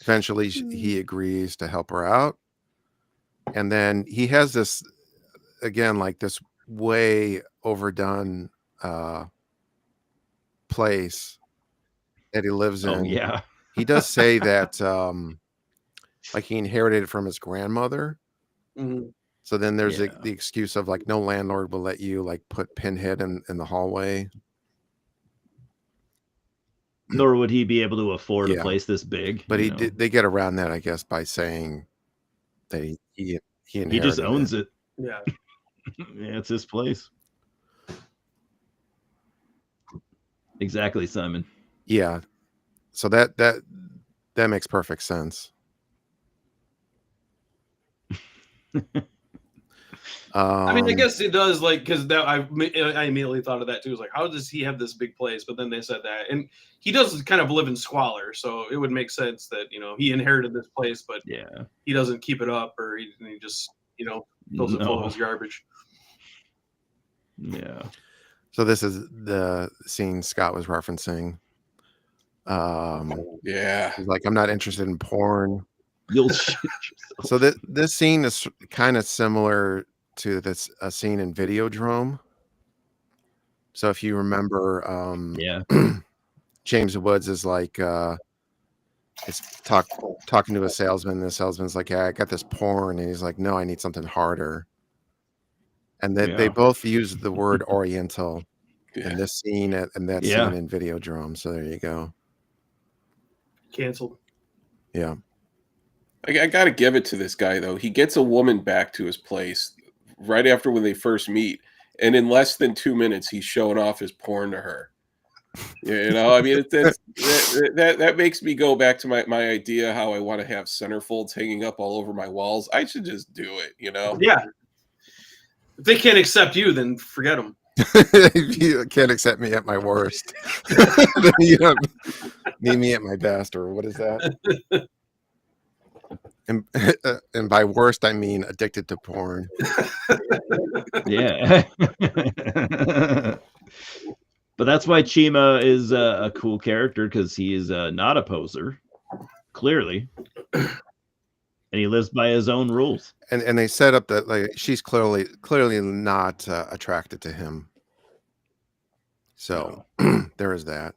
Eventually, he agrees to help her out, and then he has this again, like this way overdone place that he lives in. Oh, yeah. He does say that like he inherited it from his grandmother. Mm-hmm. So then there's the excuse of like no landlord will let you like put Pinhead in the hallway. Nor would he be able to afford a place this big. But they get around that, I guess, by saying that he inherited. He just owns it. Yeah. Yeah, it's his place. Exactly, Simon. Yeah. So that makes perfect sense. I mean, I guess it does, like, because I immediately thought of that too. It was like, how does he have this big place? But then they said that, and he does kind of live in squalor, so it would make sense that he inherited this place, but he doesn't keep it up, or he just fills it full of his garbage. Yeah. So this is the scene Scott was referencing. Yeah. He's like, I'm not interested in porn. You'll shoot yourself. So this scene is kind of similar to a scene in Videodrome. So if you remember, Yeah. James Woods is like, is talking to a salesman. And the salesman's like, yeah, I got this porn. And he's like, no, I need something harder. And they both use the word Oriental in this scene and that scene in Videodrome. So there you go. Canceled. Yeah. I got to give it to this guy, though. He gets a woman back to his place right after when they first meet. And in less than 2 minutes, he's showing off his porn to her. You know, I mean, that makes me go back to my idea how I want to have centerfolds hanging up all over my walls. I should just do it, you know? Yeah. If they can't accept you, then forget them. If you can't accept me at my worst, then you don't need me at my best, or what is that? And by worst, I mean addicted to porn. Yeah. But that's why Chima is a cool character, because he is not a poser, clearly. And he lives by his own rules. And they set up that like she's clearly not attracted to him. So there is that.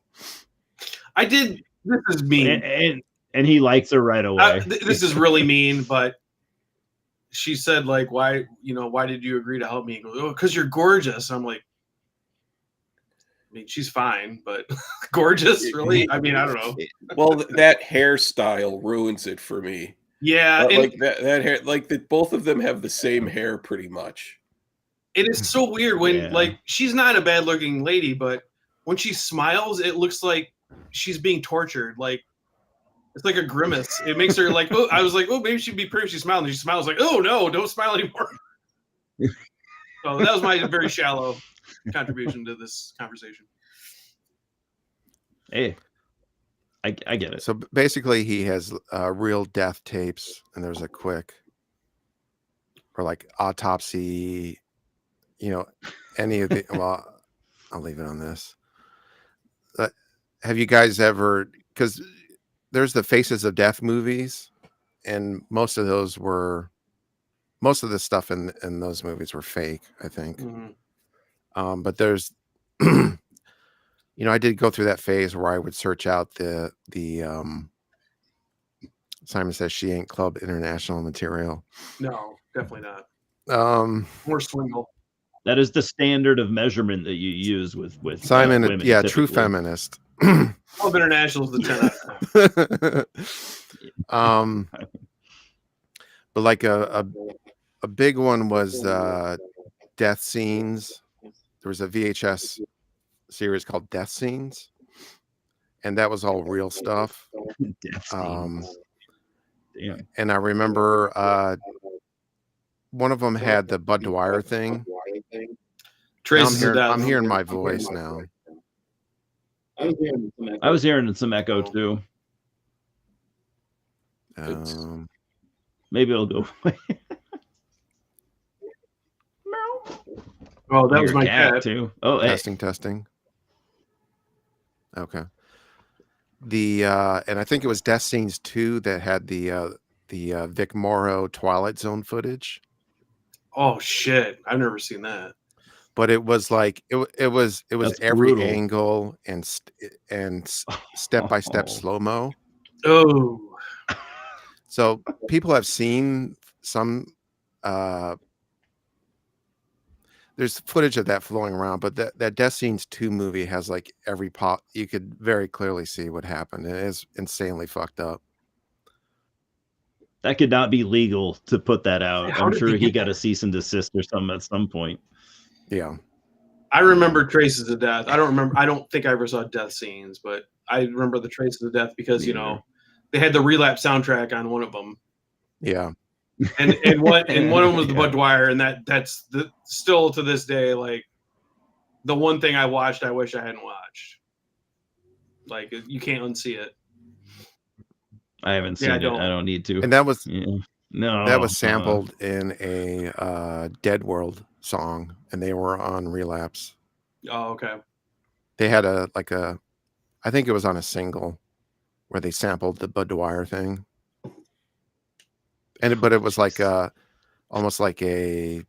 This is mean. And he likes her right away. This is really mean, but she said, like, why did you agree to help me? He goes, oh, because you're gorgeous. I'm like, I mean, she's fine, but gorgeous, really? I mean, I don't know. Well, that hairstyle ruins it for me. Yeah, like that hair, like that. Both of them have the same hair, pretty much. It is so weird when like she's not a bad-looking lady, but when she smiles, it looks like she's being tortured. Like it's like a grimace. It makes her like, oh, I was like, oh, maybe she'd be pretty if she smiled. And she smiles like, oh no, don't smile anymore. So that was my very shallow contribution to this conversation. Hey, I get it. So basically, he has real death tapes, and there's a quick or like autopsy. You know, any of the. Well, I'll leave it on this. Have you guys ever? Because there's the Faces of Death movies, and most of the stuff in those movies were fake, I think. Mm-hmm. But there's, I did go through that phase where I would search out the Simon Says She Ain't Club International material. No, definitely not. More swingle. That is the standard of measurement that you use with Simon. women, Yeah, typically. true feminist. Club International is the 10 out of 10. But like a big one was Death Scenes. There was a VHS series called Death Scenes, and that was all real stuff. Death Scenes. Damn. And I remember one of them had the Bud Dwyer thing. I'm hearing my voice now. I was hearing some echo too. Maybe it'll go away. Oh, that was my cat too. Oh, testing. Okay. And I think it was Death Scenes 2 that had the Vic Morrow Twilight Zone footage. Oh shit! I've never seen that. But it was like it was That's every brutal. angle and step by step slow mo. Oh. So people have seen some. There's footage of that flowing around, but that Death Scenes 2 movie has like every pop. You could very clearly see what happened. It is insanely fucked up. That could not be legal to put that out. How I'm did sure they he get got that? a cease and desist or something at some point. Yeah. I remember Traces of Death. I don't think I ever saw Death Scenes, but I remember the Traces of Death because, they had the Relapse soundtrack on one of them. Yeah. And one of them was the Bud Dwyer, and that's still to this day, like, the one thing I watched I wish I hadn't watched. Like, you can't unsee it. I haven't seen it. I don't need to. And that was no. that was sampled in a Dead World song, and they were on Relapse. Oh, okay. They had I think it was on a single where they sampled the Bud Dwyer thing, but it was like almost like a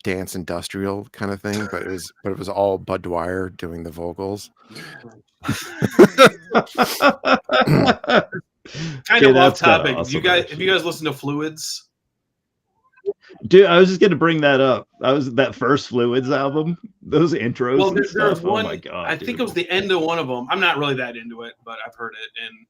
dance industrial kind of thing, but it was all Bud Dwyer doing the vocals. Kind of off that's kinda topic. awesome, Have you guys listened to Fluids? Dude, I was just gonna bring that up. That first Fluids album, those intros. Well, and there's stuff. one. Oh my god! I think it was the end of one of them. I'm not really that into it, but I've heard it, and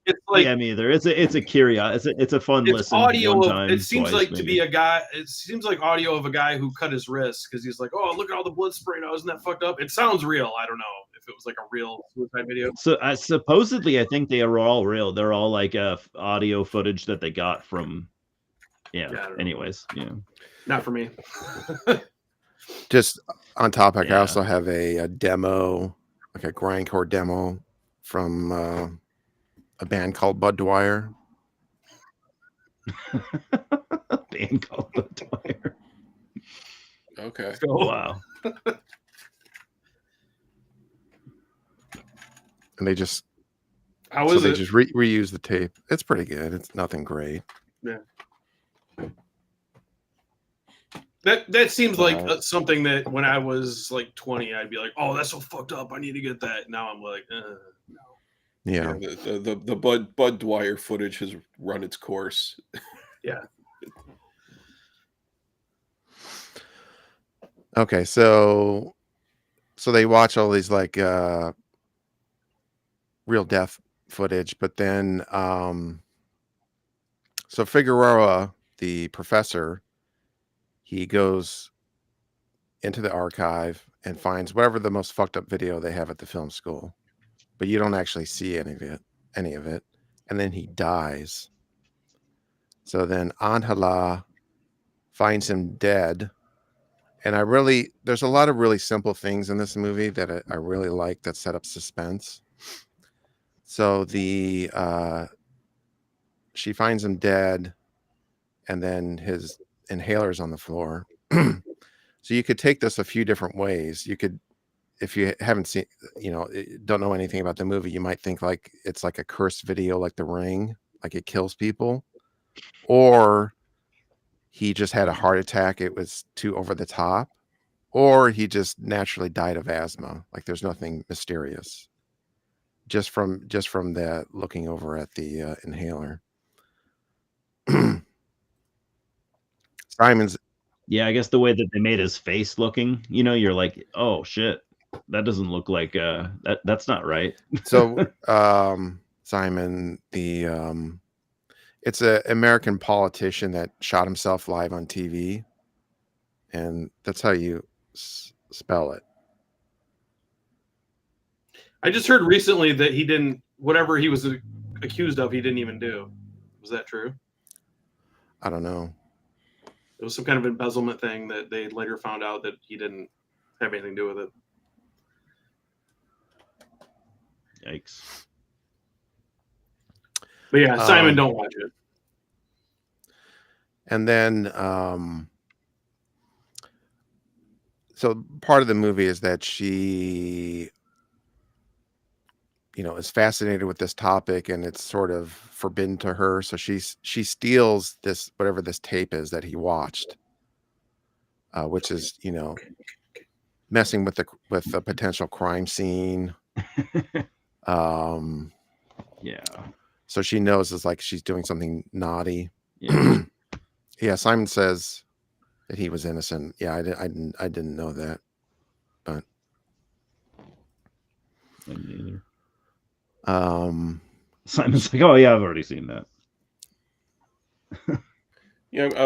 it's like yeah, me either. It's a curiosity. It's a fun it's listen. audio one of. time, It seems twice, like to maybe. be a guy. It seems like audio of a guy who cut his wrist because he's like, "Oh, look at all the blood spraying out. Isn't that fucked up?" It sounds real. I don't know if it was like a real suicide video. So supposedly, I think they are all real. They're all like audio footage that they got from. Yeah. Yeah, I don't know. Anyways, yeah. Not for me. Just on topic, I Yeah. also have a demo, like a grindcore demo from a band called Bud Dwyer. Band called Bud Dwyer. Okay. So, Wow. And they just how is they it? just reuse the tape. It's pretty good. It's nothing great. That seems like Wow. something that when I was like 20, I'd be like, "Oh, that's so fucked up. I need to get that." Now I'm like, no. Yeah. The Bud Dwyer footage has run its course. Yeah. Okay, so they watch all these like real death footage, but then so Figueroa, the professor, he goes into the archive and finds whatever the most fucked up video they have at the film school, but you don't actually see any of it, and then he dies. So then Angela finds him dead, and there's a lot of really simple things in this movie that I really like that set up suspense. So she finds him dead, and then his inhaler's on the floor. So you could take this a few different ways. You could, if you haven't seen, don't know anything about the movie, you might think like it's like a cursed video, like The Ring, like it kills people, or he just had a heart attack. It was too over the top, or he just naturally died of asthma. Like there's nothing mysterious. Just from that looking over at the inhaler. Simon's. Yeah, I guess the way that they made his face looking, you're like, oh shit, that doesn't look like that's not right. So Simon, it's an American politician that shot himself live on TV, and that's how you spell it. I just heard recently that he didn't, whatever he was accused of, he didn't even do. Was that true? I don't know. It was some kind of embezzlement thing that they later found out that he didn't have anything to do with it. Yikes. But yeah, Simon, don't watch it. And then, so part of the movie is that she, is fascinated with this topic, and it's sort of forbidden to her. So she steals this, whatever this tape is that he watched, which is, messing with a potential crime scene. Yeah. So she knows it's like she's doing something naughty. Yeah. Yeah, Simon says that he was innocent. Yeah, I didn't know that, but Me um, Simon's like, oh yeah, I've already seen that.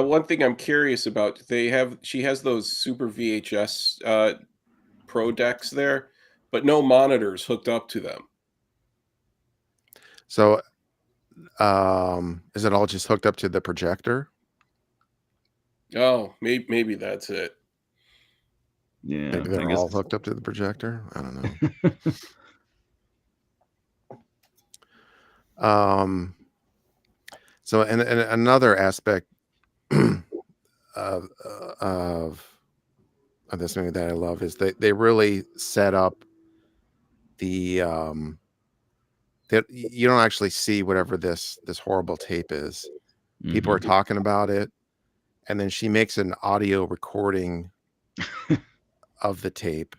One thing I'm curious about, she has those super VHS Pro decks there, but no monitors hooked up to them. So, is it all just hooked up to the projector? Oh, maybe that's it. Yeah. Maybe they're all hooked up to the projector. I don't know. So, and another aspect of this movie that I love is they really set up the that you don't actually see whatever this horrible tape is. People are talking about it, and then she makes an audio recording of the tape,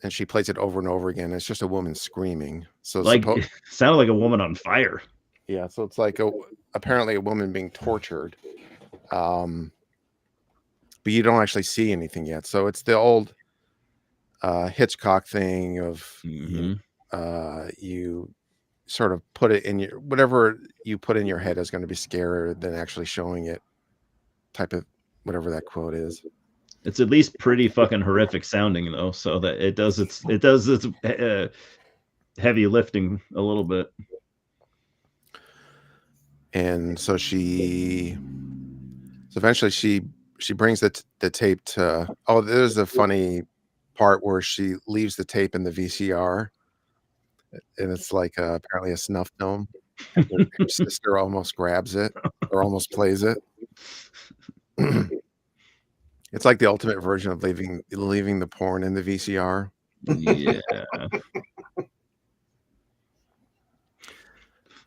and she plays it over and over again. It's just a woman screaming. So It sounded like a woman on fire. Yeah, so it's like apparently a woman being tortured, but you don't actually see anything yet. So it's the old Hitchcock thing of you sort of put it in your whatever you put in your head is going to be scarier than actually showing it. Type of whatever that quote is. It's at least pretty fucking horrific sounding though, so that it does its heavy lifting a little bit. And so eventually she brings the tape to. Oh, there's a funny part where she leaves the tape in the VCR, and it's like apparently a snuff film. And her sister almost grabs it or almost plays it. It's like the ultimate version of leaving the porn in the VCR. Yeah.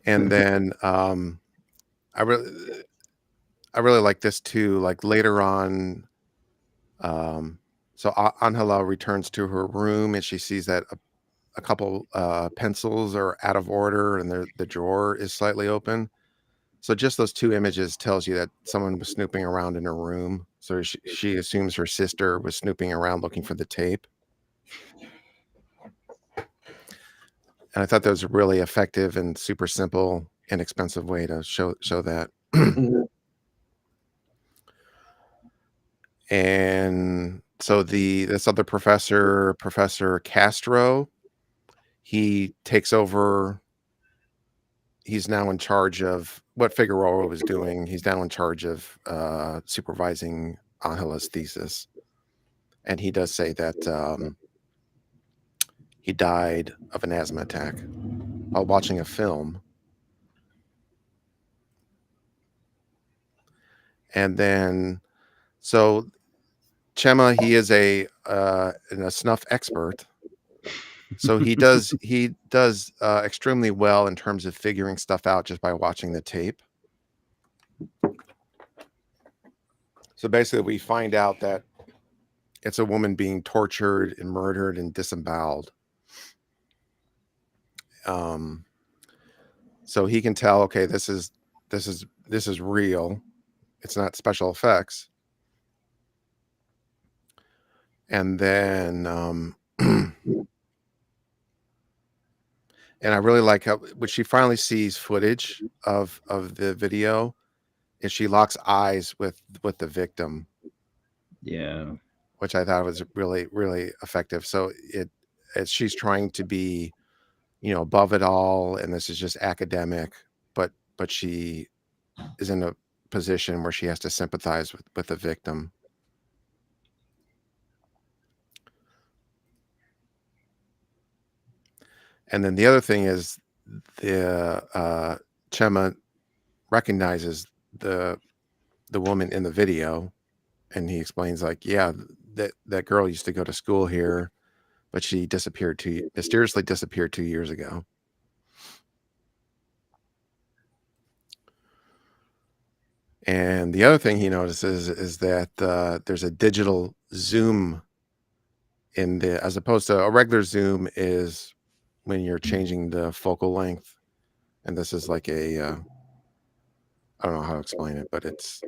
And then I really like this too. Like later on, so Angela returns to her room and she sees that a couple pencils are out of order and the drawer is slightly open. So just those two images tells you that someone was snooping around in her room. So she assumes her sister was snooping around looking for the tape. And I thought that was a really effective and super simple, inexpensive way to show that. And so this other Professor Castro, he takes over. He's now in charge of what Figueroa was doing. He's now in charge of supervising Angela's thesis. And he does say that he died of an asthma attack while watching a film. And then, so Chema, he is a snuff expert. So he does extremely well in terms of figuring stuff out just by watching the tape. So basically, we find out that it's a woman being tortured and murdered and disemboweled. So he can tell, okay, this is real. It's not special effects. And then, and I really like how when she finally sees footage of the video, and she locks eyes with the victim. Yeah. Which I thought was really, really effective. So she's trying to be, above it all, and this is just academic, but she is in a position where she has to sympathize with the victim. And then the other thing is the Chema recognizes the woman in the video, and he explains like, yeah, that girl used to go to school here, but she mysteriously disappeared 2 years ago. And the other thing he notices is that there's a digital zoom as opposed to a regular zoom is when you're changing the focal length. And this is like I don't know how to explain it, but it's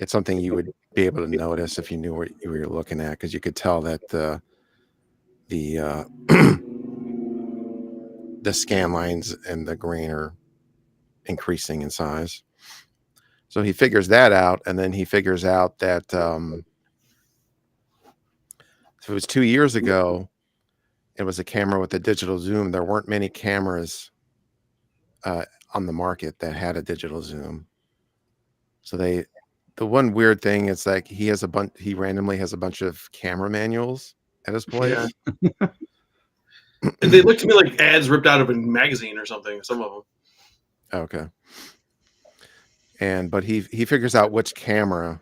something you would be able to notice if you knew what you were looking at, because you could tell that the scan lines and the grain are increasing in size. So he figures that out, and then he figures out that if it was 2 years ago, it was a camera with a digital zoom. There weren't many cameras on the market that had a digital zoom. So the one weird thing is like he randomly has a bunch of camera manuals at his place. Yeah. They look to me like ads ripped out of a magazine or something. Some of them. Okay. but he figures out which camera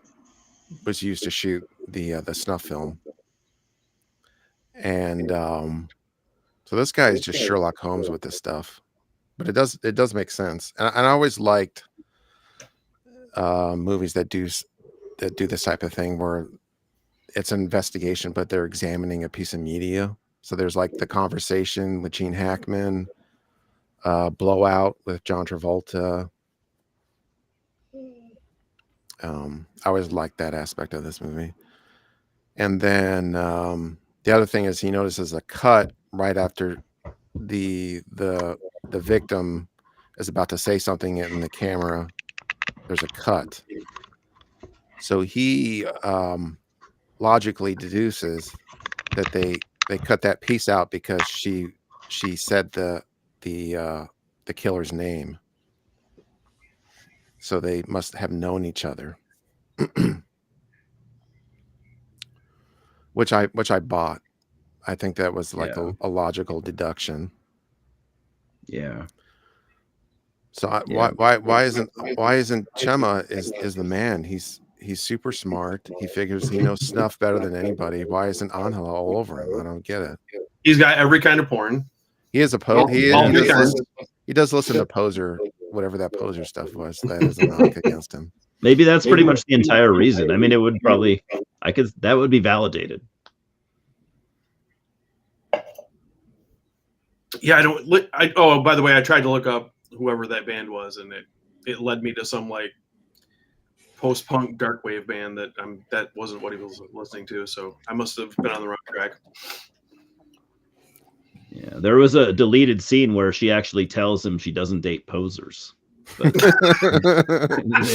was used to shoot the snuff film, and so this guy is just Sherlock Holmes with this stuff. But it does make sense, and I always liked movies that do this type of thing where it's an investigation, but they're examining a piece of media. So there's like The Conversation with Gene Hackman, Blowout with John Travolta. I always liked that aspect of this movie. And then the other thing is he notices a cut right after the victim is about to say something in the camera. There's a cut. So he logically deduces that they cut that piece out because she said the killer's name. So they must have known each other. which I bought. I think that was like a logical deduction. Yeah. So why isn't Chema is the man? He's super smart. He figures he knows snuff better than anybody. Why isn't Angela all over him? I don't get it. He's got every kind of porn. He is he does listen to Poser, whatever that Poser stuff was. That is a knock against him. Maybe that's pretty much the entire reason. I mean, it would probably that would be validated. Yeah, oh, by the way, I tried to look up whoever that band was, and it led me to some like post-punk dark wave band that wasn't what he was listening to. So I must have been on the wrong track. Yeah, there was a deleted scene where she actually tells him she doesn't date posers. But they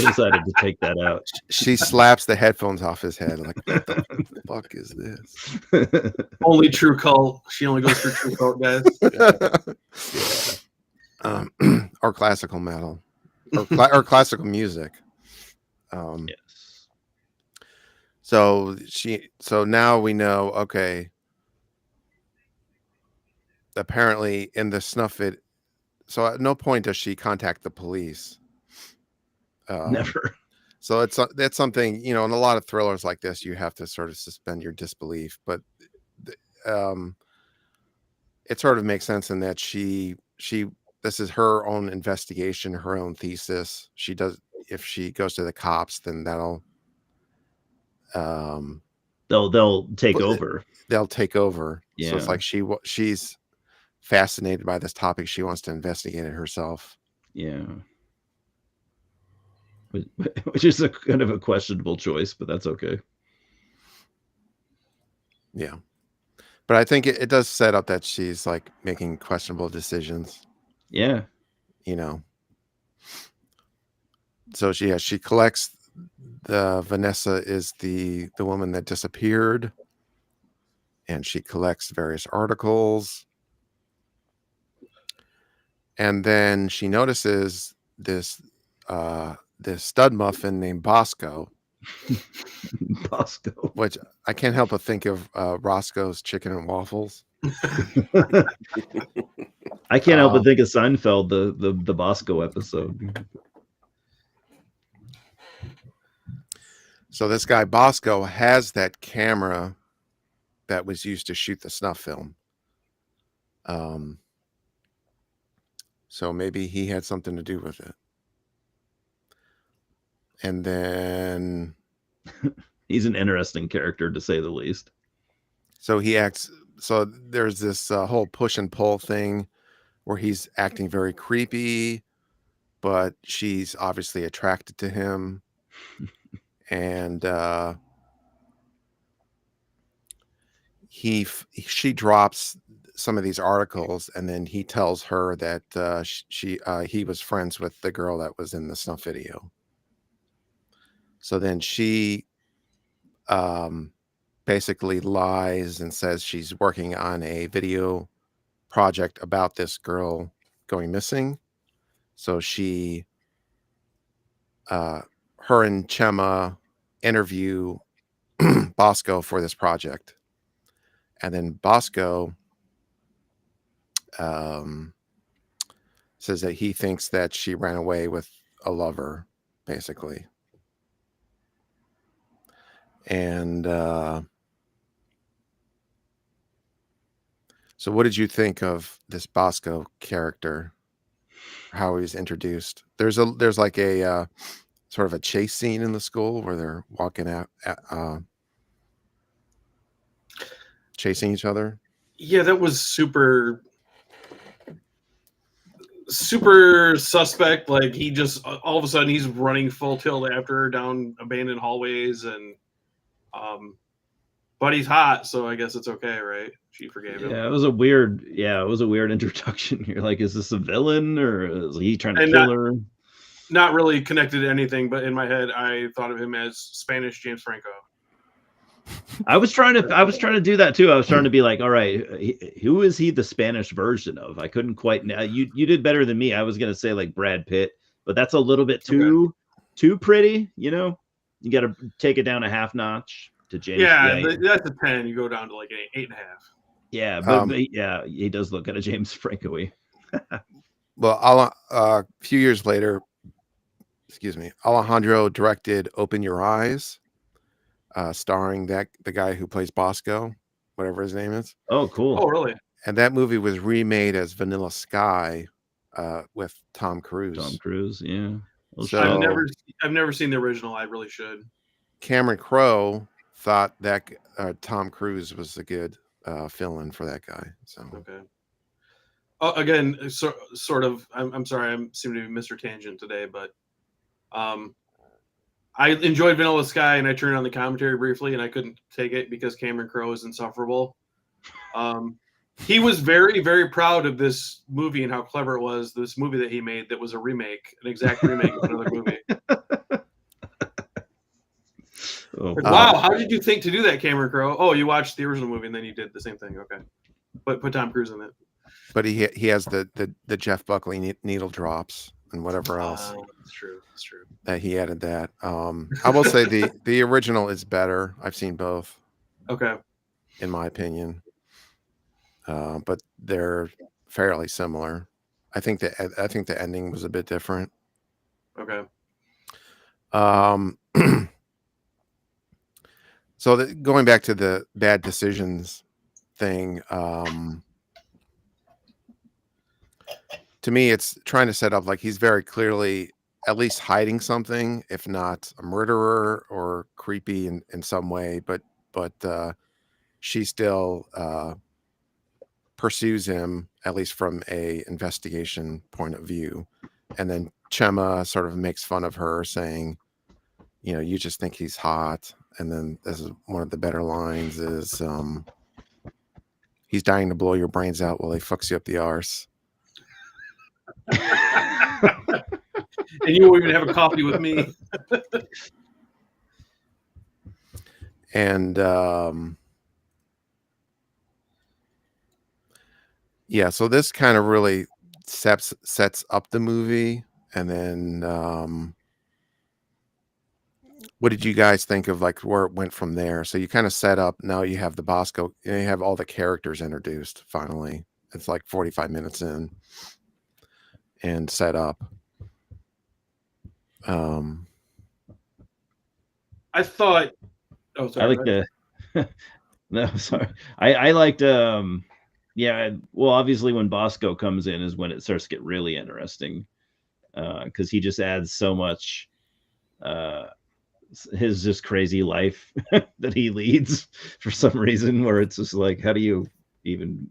decided to take that out. She slaps the headphones off his head. Like, what the fuck is this? Only true cult. She only goes for true cult guys. Yeah. Or classical metal, or classical music. Yes. So now we know. Okay. Apparently, in the snuff it. So at no point does she contact the police. Never. So that's something, in a lot of thrillers like this, you have to sort of suspend your disbelief. But it sort of makes sense in that this is her own investigation, her own thesis. If she goes to the cops, then that'll they'll take over. They'll take over. Yeah. So it's like she's fascinated by this topic. She wants to investigate it herself. Yeah. Which is a kind of a questionable choice, but that's okay. Yeah. But I think it does set up that she's like making questionable decisions. Yeah. So she collects Vanessa is the woman that disappeared, and she collects various articles. And then she notices this stud muffin named Bosco. Bosco. Which I can't help but think of Roscoe's Chicken and Waffles. I can't help but think of Seinfeld, the Bosco episode. So this guy Bosco has that camera that was used to shoot the snuff film. So maybe he had something to do with it. And then he's an interesting character, to say the least. So there's this whole push and pull thing where he's acting very creepy, but she's obviously attracted to him. And she drops some of these articles, and then he tells her that he was friends with the girl that was in the snuff video. So then she basically lies and says she's working on a video project about this girl going missing. So her and Chema interview Bosco for this project. And then Bosco says that he thinks that she ran away with a lover, basically. And so what did you think of this Bosco character? How he's introduced? There's like a sort of a chase scene in the school where they're walking out, chasing each other. Yeah, that was super suspect. Like he just all of a sudden he's running full tilt after her down abandoned hallways, and but he's hot, so I guess it's okay, right? She forgave him. Yeah, it was a weird introduction. You're like, is this a villain or is he trying to kill her? Not really connected to anything, but in my head, I thought of him as Spanish James Franco. I was trying to do that too. I was trying to be like, all right, who is he the Spanish version of? I couldn't quite. You did better than me. I was gonna say like Brad Pitt, but that's a little bit too pretty. You know, you got to take it down a half notch to James. Yeah, that's a 10. You go down to like an 8.5. Yeah, but yeah, he does look kind of James Franco-y. Well, a few years later, Alejandro directed "Open Your Eyes," starring the guy who plays Bosco, whatever his name is. Oh, cool. Oh, really? And that movie was remade as Vanilla Sky with Tom Cruise. Yeah. Well, So I've never seen the original. I really should. Cameron Crowe thought that Tom Cruise was a good fill-in for that guy. So okay. Again, sort of. I'm sorry. I seem to be Mr. Tangent today, but I enjoyed Vanilla Sky, and I turned on the commentary briefly, and I couldn't take it because Cameron Crowe is insufferable. He was very, very proud of this movie and how clever it was. This movie that he made that was a remake, an exact remake of another movie. Wow, how did you think to do that, Cameron Crowe? Oh, you watched the original movie and then you did the same thing. Okay, but put Tom Cruise in it. But he has the Jeff Buckley needle drops and whatever else. That's true. That's true. That he added that. I will say the original is better. I've seen both. Okay. In my opinion, but they're fairly similar. I think the ending was a bit different. Okay. So going back to the bad decisions thing, to me, it's trying to set up like he's very clearly at least hiding something, if not a murderer or creepy in some way. But she still pursues him, at least from a investigation point of view. And then Chema sort of makes fun of her, saying, you know, you just think he's hot. And then this is one of the better lines is, he's dying to blow your brains out while he fucks you up the arse. And you won't even have a coffee with me. And yeah, so this kind of really sets up the movie. And then what did you guys think of like where it went from there? So you kind of set up, now you have the Bosco, you have all the characters introduced finally. It's like 45 minutes in and set up. I thought I like the no, sorry. I liked yeah, well, obviously when Bosco comes in is when it starts to get really interesting. Because he just adds so much his just crazy life that he leads for some reason, where it's just like, how do you even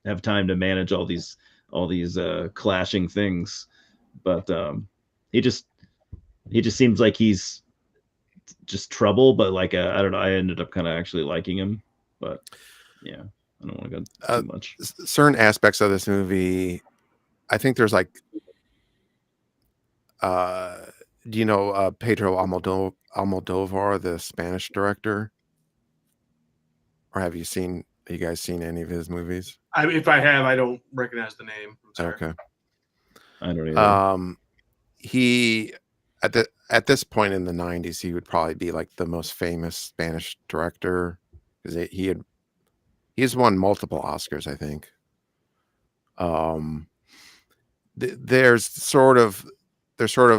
have time to manage all these clashing things? But he just seems like he's just trouble, but like I don't know, I ended up kind of actually liking him. But yeah, I don't want to go too much. Certain aspects of this movie, I think there's like do you know Pedro Almodovar, the Spanish director? Or have you guys seen any of his movies? If I have, I don't recognize the name. I'm sorry. Okay. I don't either. He at this point in the 90s, he would probably be like the most famous Spanish director because he's won multiple Oscars, I think. There's sort of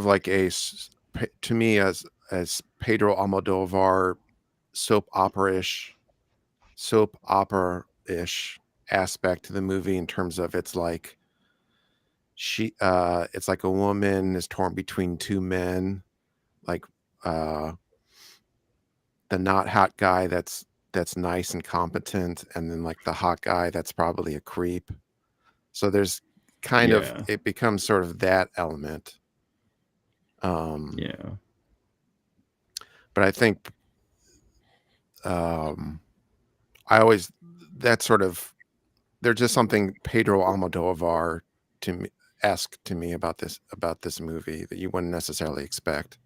like a to me as Pedro Almodovar soap opera-ish aspect to the movie in terms of it's like it's like a woman is torn between two men, like the not hot guy that's nice and competent, and then like the hot guy that's probably a creep. So there's kind of, it becomes sort of that element. Yeah. But I think that's sort of, there's just something Pedro Almodovar to me about this movie that you wouldn't necessarily expect.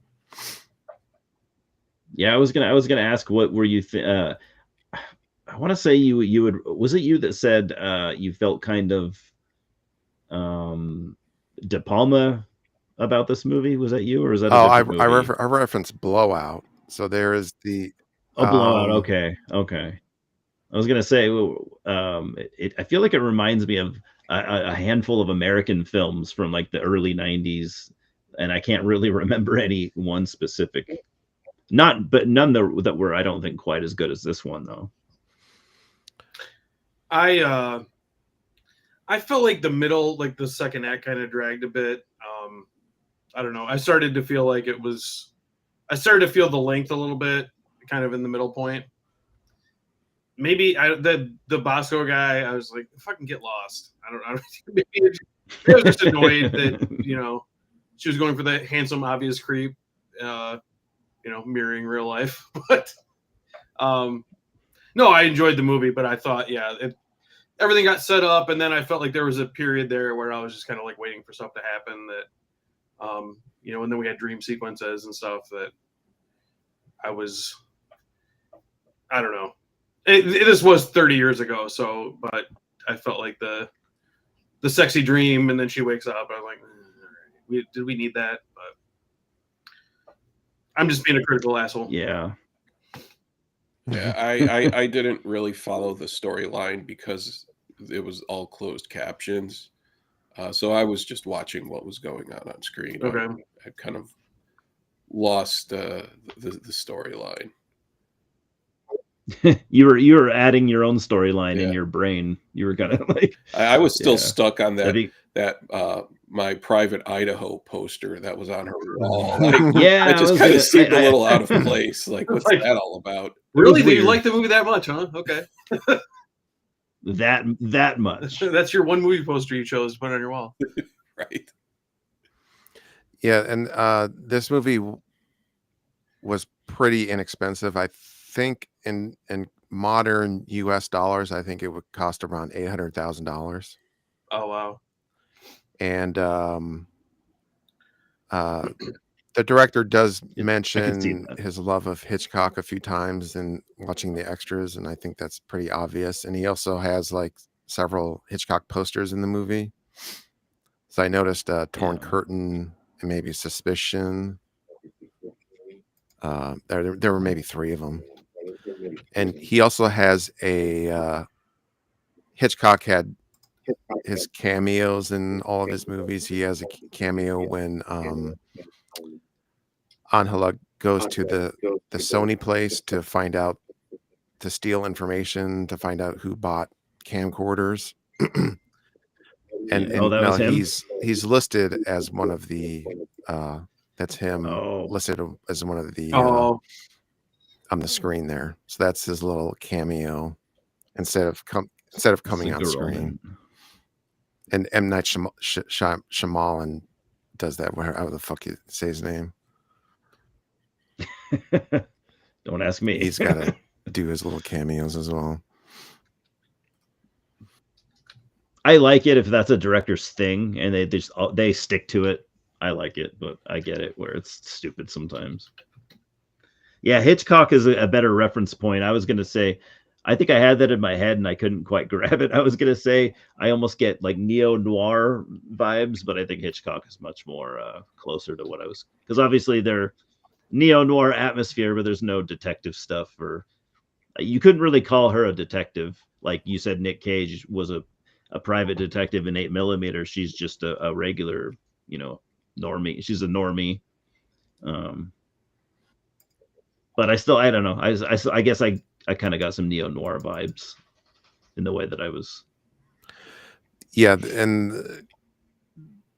Yeah, I was gonna ask, what were you I want to say you would, was it you that said you felt kind of De Palma about this movie? Was that you, or is that a different movie? I referenced Blowout. So there is the Blowout. Okay. I was gonna say, I feel like it reminds me of a handful of American films from like the early '90s, and I can't really remember any one specific. But none that were, I don't think, quite as good as this one though. I felt like the middle, like the second act, kind of dragged a bit. I don't know. I started to feel like I started to feel the length a little bit, kind of in the middle point. Maybe the Bosco guy, I was like, fucking get lost. I don't know. Maybe I was just annoyed that, she was going for the handsome, obvious creep, mirroring real life. But no, I enjoyed the movie, but I thought, everything got set up, and then I felt like there was a period there where I was just kind of like waiting for stuff to happen that, and then we had dream sequences and stuff that I don't know. This was 30 years ago, but I felt like the sexy dream, and then she wakes up. I was like, did we need that? But I'm just being a critical asshole. Yeah. Yeah, I didn't really follow the storyline because it was all closed captions. So I was just watching what was going on screen. Okay. I kind of lost the storyline. you were adding your own storyline in your brain. You were kind of like, I was still stuck on that my Private Idaho poster that was on her wall. Yeah, it just kind of seemed a little out of place. Like, what's that all about? Really? Did you like the movie that much, huh? Okay. that much. That's your one movie poster you chose to put on your wall. Right. Yeah, and this movie was pretty inexpensive. I think in modern U.S. dollars, I think it would cost around $800,000. Oh wow! And the director does mention his love of Hitchcock a few times in watching the extras, and I think that's pretty obvious. And he also has like several Hitchcock posters in the movie. So I noticed Torn Curtain and maybe Suspicion. There were maybe 3 of them. And he also has Hitchcock had his cameos in all of his movies. He has a cameo when Angela goes to the Sony place to steal information, to find out who bought camcorders. and that was him? He's listed as one of the that's him listed as one of the on the screen there. So that's his little cameo instead of coming on screen. And M. Night Shyamalan does that. However the fuck you say his name. Don't ask me. He's got to do his little cameos as well. I like it if that's a director's thing and they stick to it. I like it, but I get it where it's stupid sometimes. Yeah, Hitchcock is a better reference point. I was going to say, I think I had that in my head and I couldn't quite grab it. I was going to say I almost get like neo-noir vibes, but I think Hitchcock is much more closer to what I was, because obviously they're neo-noir atmosphere, but there's no detective stuff, or you couldn't really call her a detective. Like you said, Nick Cage was a private detective in 8mm. She's just a regular, normie. She's a normie. But I don't know. I guess I kind of got some neo noir vibes in the way that I was. Yeah, and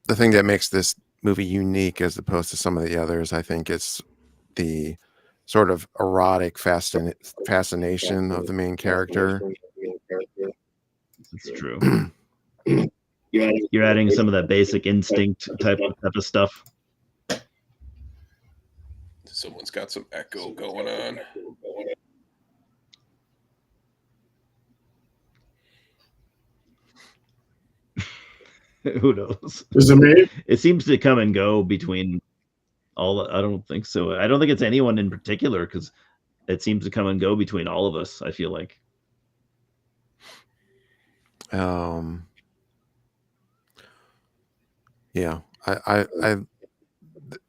the thing that makes this movie unique as opposed to some of the others, I think, is the sort of erotic fascination of the main character. It's true. You're adding some of that basic instinct type of stuff. Someone's got some echo going on. Who knows? Is it me? It seems to come and go between all. I don't think so. I don't think it's anyone in particular because it seems to come and go between all of us. I feel like. Yeah, I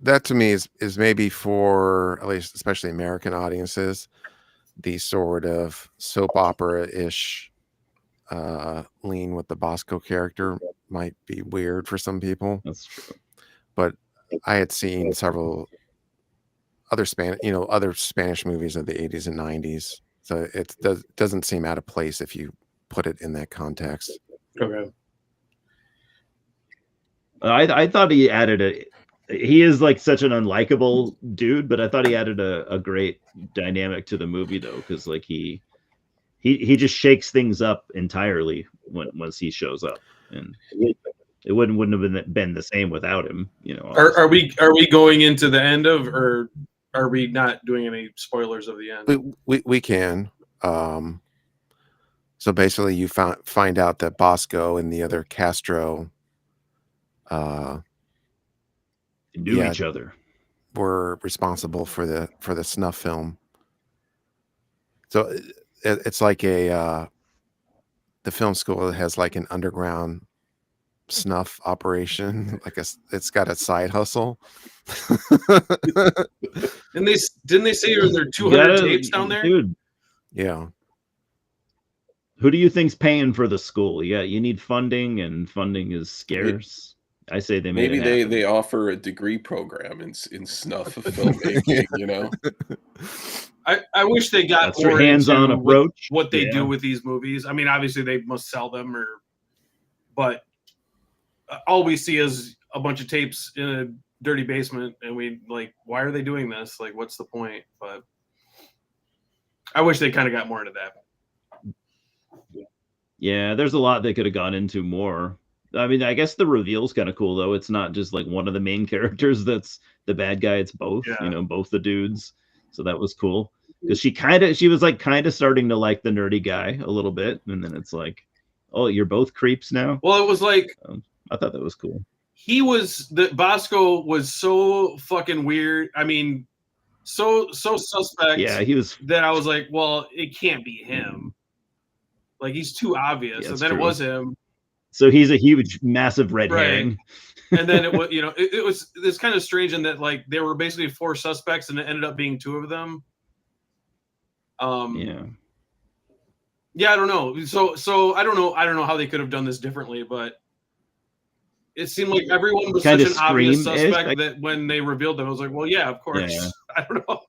that to me is maybe for at least especially American audiences, the sort of soap opera-ish lean with the Bosco character might be weird for some people. That's true. But I had seen several other Spanish movies of the 80s and 90s, so it doesn't seem out of place if you put it in that context. Okay. I thought he added he is like such an unlikable dude, but I thought he added a great dynamic to the movie though, because like he just shakes things up entirely once he shows up, and it wouldn't have been the same without him. You know, Are we going into the end of, or are we not doing any spoilers of the end? We can. So basically, you find out that Bosco and the other Castro knew each other, were responsible for the snuff film. So it's like the film school has like an underground snuff operation. It's got a side hustle. And didn't they say there are 200 tapes down there? Dude. Yeah. Who do you think's paying for the school? Yeah, you need funding, and funding is scarce. I say they maybe they offer a degree program in snuff filmmaking. You know, I wish they got more hands-on approach. What they do with these movies. I mean, obviously they must sell them, but all we see is a bunch of tapes in a dirty basement, and we like, why are they doing this? Like, what's the point? But I wish they kind of got more into that. Yeah, there's a lot they could have gone into more. I mean, I guess the reveal's kind of cool though. It's not just like one of the main characters that's the bad guy. It's both, both the dudes. So that was cool because she was like kind of starting to like the nerdy guy a little bit, and then it's like, oh, you're both creeps now. Well, it was like I thought that was cool. Bosco was so fucking weird. I mean, so suspect. Yeah, he was. That I was like, well, it can't be him. Like, he's too obvious. Yeah, and then true. It was him. So he's a huge, massive red herring. And then it was, it's kind of strange in that like there were basically 4 suspects and it ended up being 2 of them. Yeah, I don't know. So I don't know how they could have done this differently, but it seemed like everyone was such an obvious suspect that when they revealed them, I was like, well, yeah, of course. Yeah. I don't know.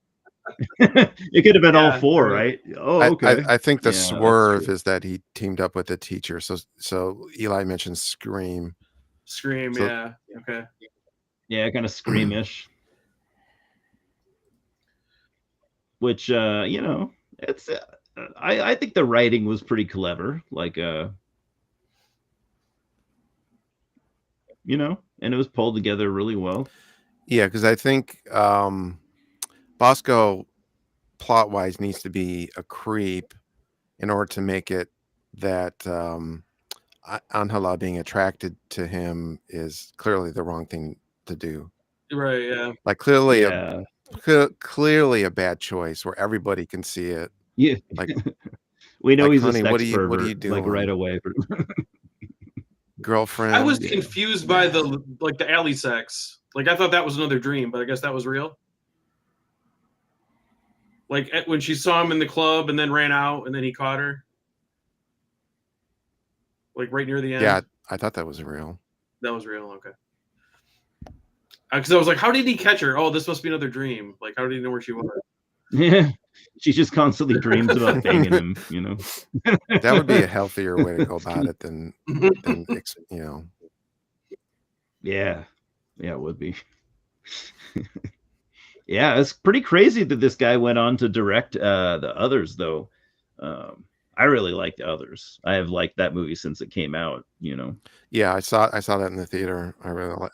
It could have been all 4, right? Oh, okay. I think the swerve is that he teamed up with the teacher. So Eli mentioned Scream. Yeah. Okay. Yeah, kind of Screamish. Which it's I think the writing was pretty clever. Like and it was pulled together really well. Yeah, because I think Bosco plot-wise needs to be a creep in order to make it that Angela being attracted to him is clearly the wrong thing to do. Right, yeah. Like clearly a bad choice where everybody can see it. Yeah. Like we know he's honey, a sex what are pervert, you doing? like right away. Girlfriend. I was confused by the alley sex. Like I thought that was another dream, but I guess that was real. Like when she saw him in the club and then ran out and then he caught her. Like right near the end. Yeah, I thought that was real. That was real, okay. Because I was like, how did he catch her? Oh, this must be another dream. Like, how did he know where she was? Yeah, she just constantly dreams about banging him. You know, That would be a healthier way to go about it than Yeah, it would be. Yeah, it's pretty crazy that this guy went on to direct the Others, though. I really liked The Others. I have liked that movie since it came out. You know. Yeah, I saw that in the theater. I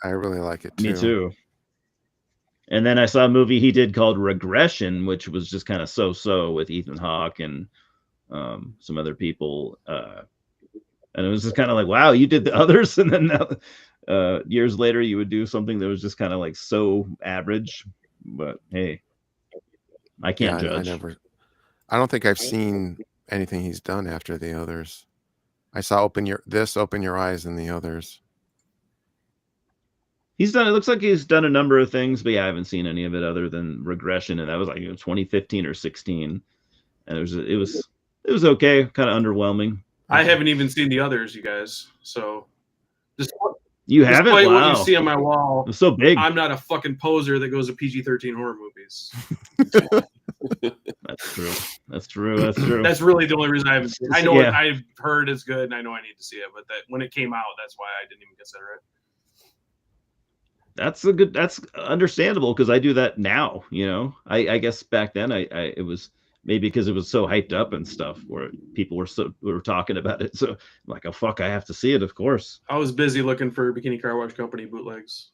really like it too. Me too. And then I saw a movie he did called Regression, which was just kind of so with Ethan Hawke and some other people. And it was just kind of like, wow, you did The Others, and then years later you would do something that was just kind of like so average. But hey, I can't judge. I don't think I've seen anything he's done after The Others. I saw Open Your Eyes and The Others. It looks like he's done a number of things, but yeah, I haven't seen any of it other than Regression, and that was like 2015 or 16. And it was okay, kind of underwhelming. I haven't even seen The Others, you guys. So you haven't? Despite wow. what you see on my wall, it's so big. I'm not a fucking poser that goes to PG-13 horror movies. That's true. That's really the only reason I haven't seen it. I know what I've heard is good, and I know I need to see it, but that when it came out, that's why I didn't even consider it. That's understandable, because I do that now. You know, I guess back then it was maybe because it was so hyped up and stuff, where people were talking about it. So I'm like, oh fuck, I have to see it, of course. I was busy looking for Bikini Car Wash Company bootlegs.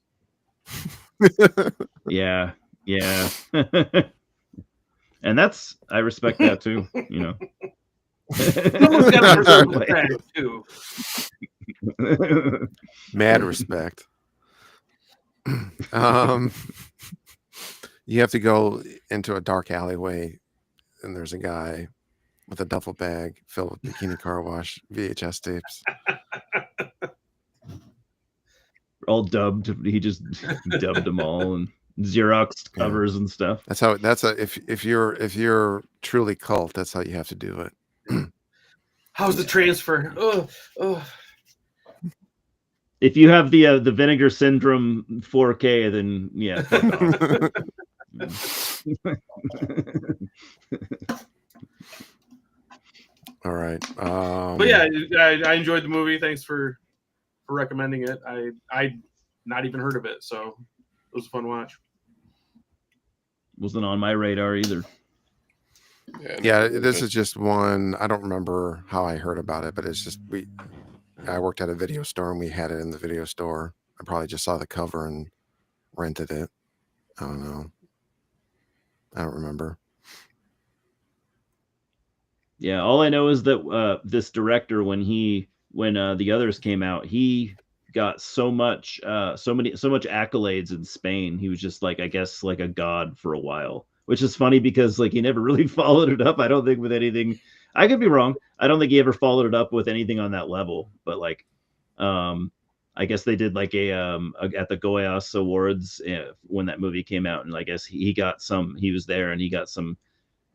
Yeah. And I respect that too. You know. Someone's got to preserve the fact too. Mad respect. You have to go into a dark alleyway, and there's a guy with a duffel bag filled with Bikini Car Wash VHS tapes. All dubbed. He just dubbed them all and Xerox covers and stuff. If you're truly cult, that's how you have to do it. How's the transfer? Oh. If you have the Vinegar Syndrome 4K, then yeah. Fuck off. All right. But yeah, I enjoyed the movie. Thanks for recommending it. I not even heard of it, so it was a fun watch. Wasn't on my radar either. Yeah, this is just one. I don't remember how I heard about it, but it's just I worked at a video store and we had it in the video store. I probably just saw the cover and rented it. I don't know. I don't remember. Yeah, all I know is that this director, when The Others came out, he got so much accolades in Spain. He was just like, I guess, like a god for a while, which is funny because like he never really followed it up. I don't think with anything. I could be wrong. I don't think he ever followed it up with anything on that level. But like, I guess they did like at the Goyas Awards when that movie came out, and I guess he was there and he got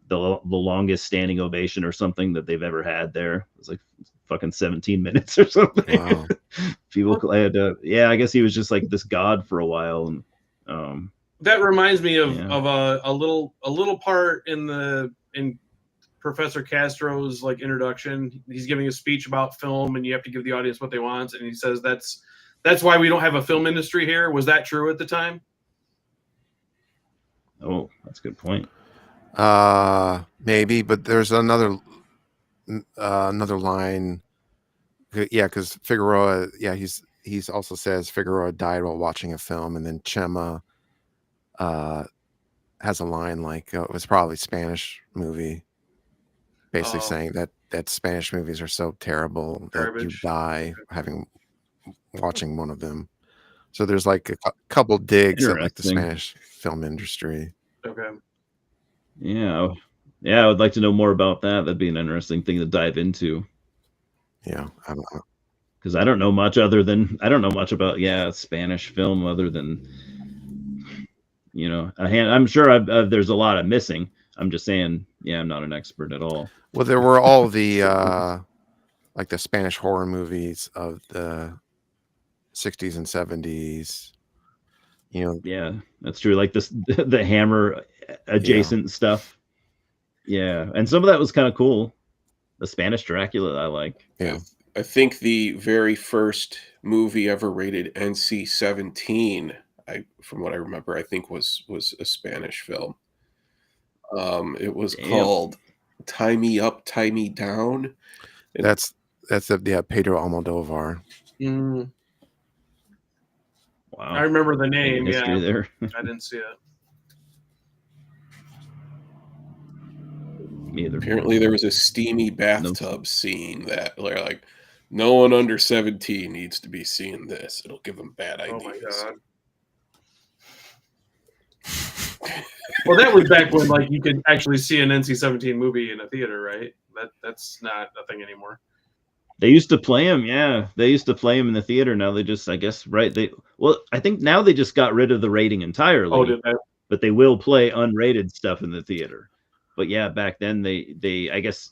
the longest standing ovation or something that they've ever had there. It was like fucking 17 minutes or something. Wow. People had I guess he was just like this god for a while. And that reminds me of a little part in Professor Castro's like introduction. He's giving a speech about film, and you have to give the audience what they want, and he says that's why we don't have a film industry here. Was that true at the time? Oh, that's a good point. Maybe, but there's another line. Yeah, because Figueroa. Yeah, he's also says Figueroa died while watching a film, and then Chema has a line like it was probably Spanish movie, basically saying that Spanish movies are so terrible that you die watching one of them. So there's like a couple digs at like the Spanish film industry. Okay. Yeah, I would like to know more about that. That'd be an interesting thing to dive into. Yeah, I don't know. Because I don't know much about Spanish film other than, you know, I'm sure there's a lot I'm missing. I'm just saying, I'm not an expert at all. Well, there were all the like the Spanish horror movies of the 60s and 70s. You know, Yeah, that's true. Like this, the Hammer adjacent stuff. Yeah, and some of that was kind of cool. The Spanish Dracula, I like. yeah. I think the very first movie ever rated NC-17, from what I remember, I think was a Spanish film. It was Damn. called Tie Me Up, Tie Me Down. And That's Pedro Almodovar. Mm, Wow, I remember the name. history Yeah, there. I didn't see it. Me either. apparently there was a steamy bathtub scene that they're like, no one under 17 needs to be seeing this. It'll give them bad ideas. Oh my god. Well, that was back when like you could actually see an NC-17 movie in a theater, right? That's not a thing anymore. They used to play them, yeah. They used to play them in the theater. Now they just, I guess, right? I think now they just got rid of the rating entirely. Oh, did they? But they will play unrated stuff in the theater. But yeah, back then they I guess,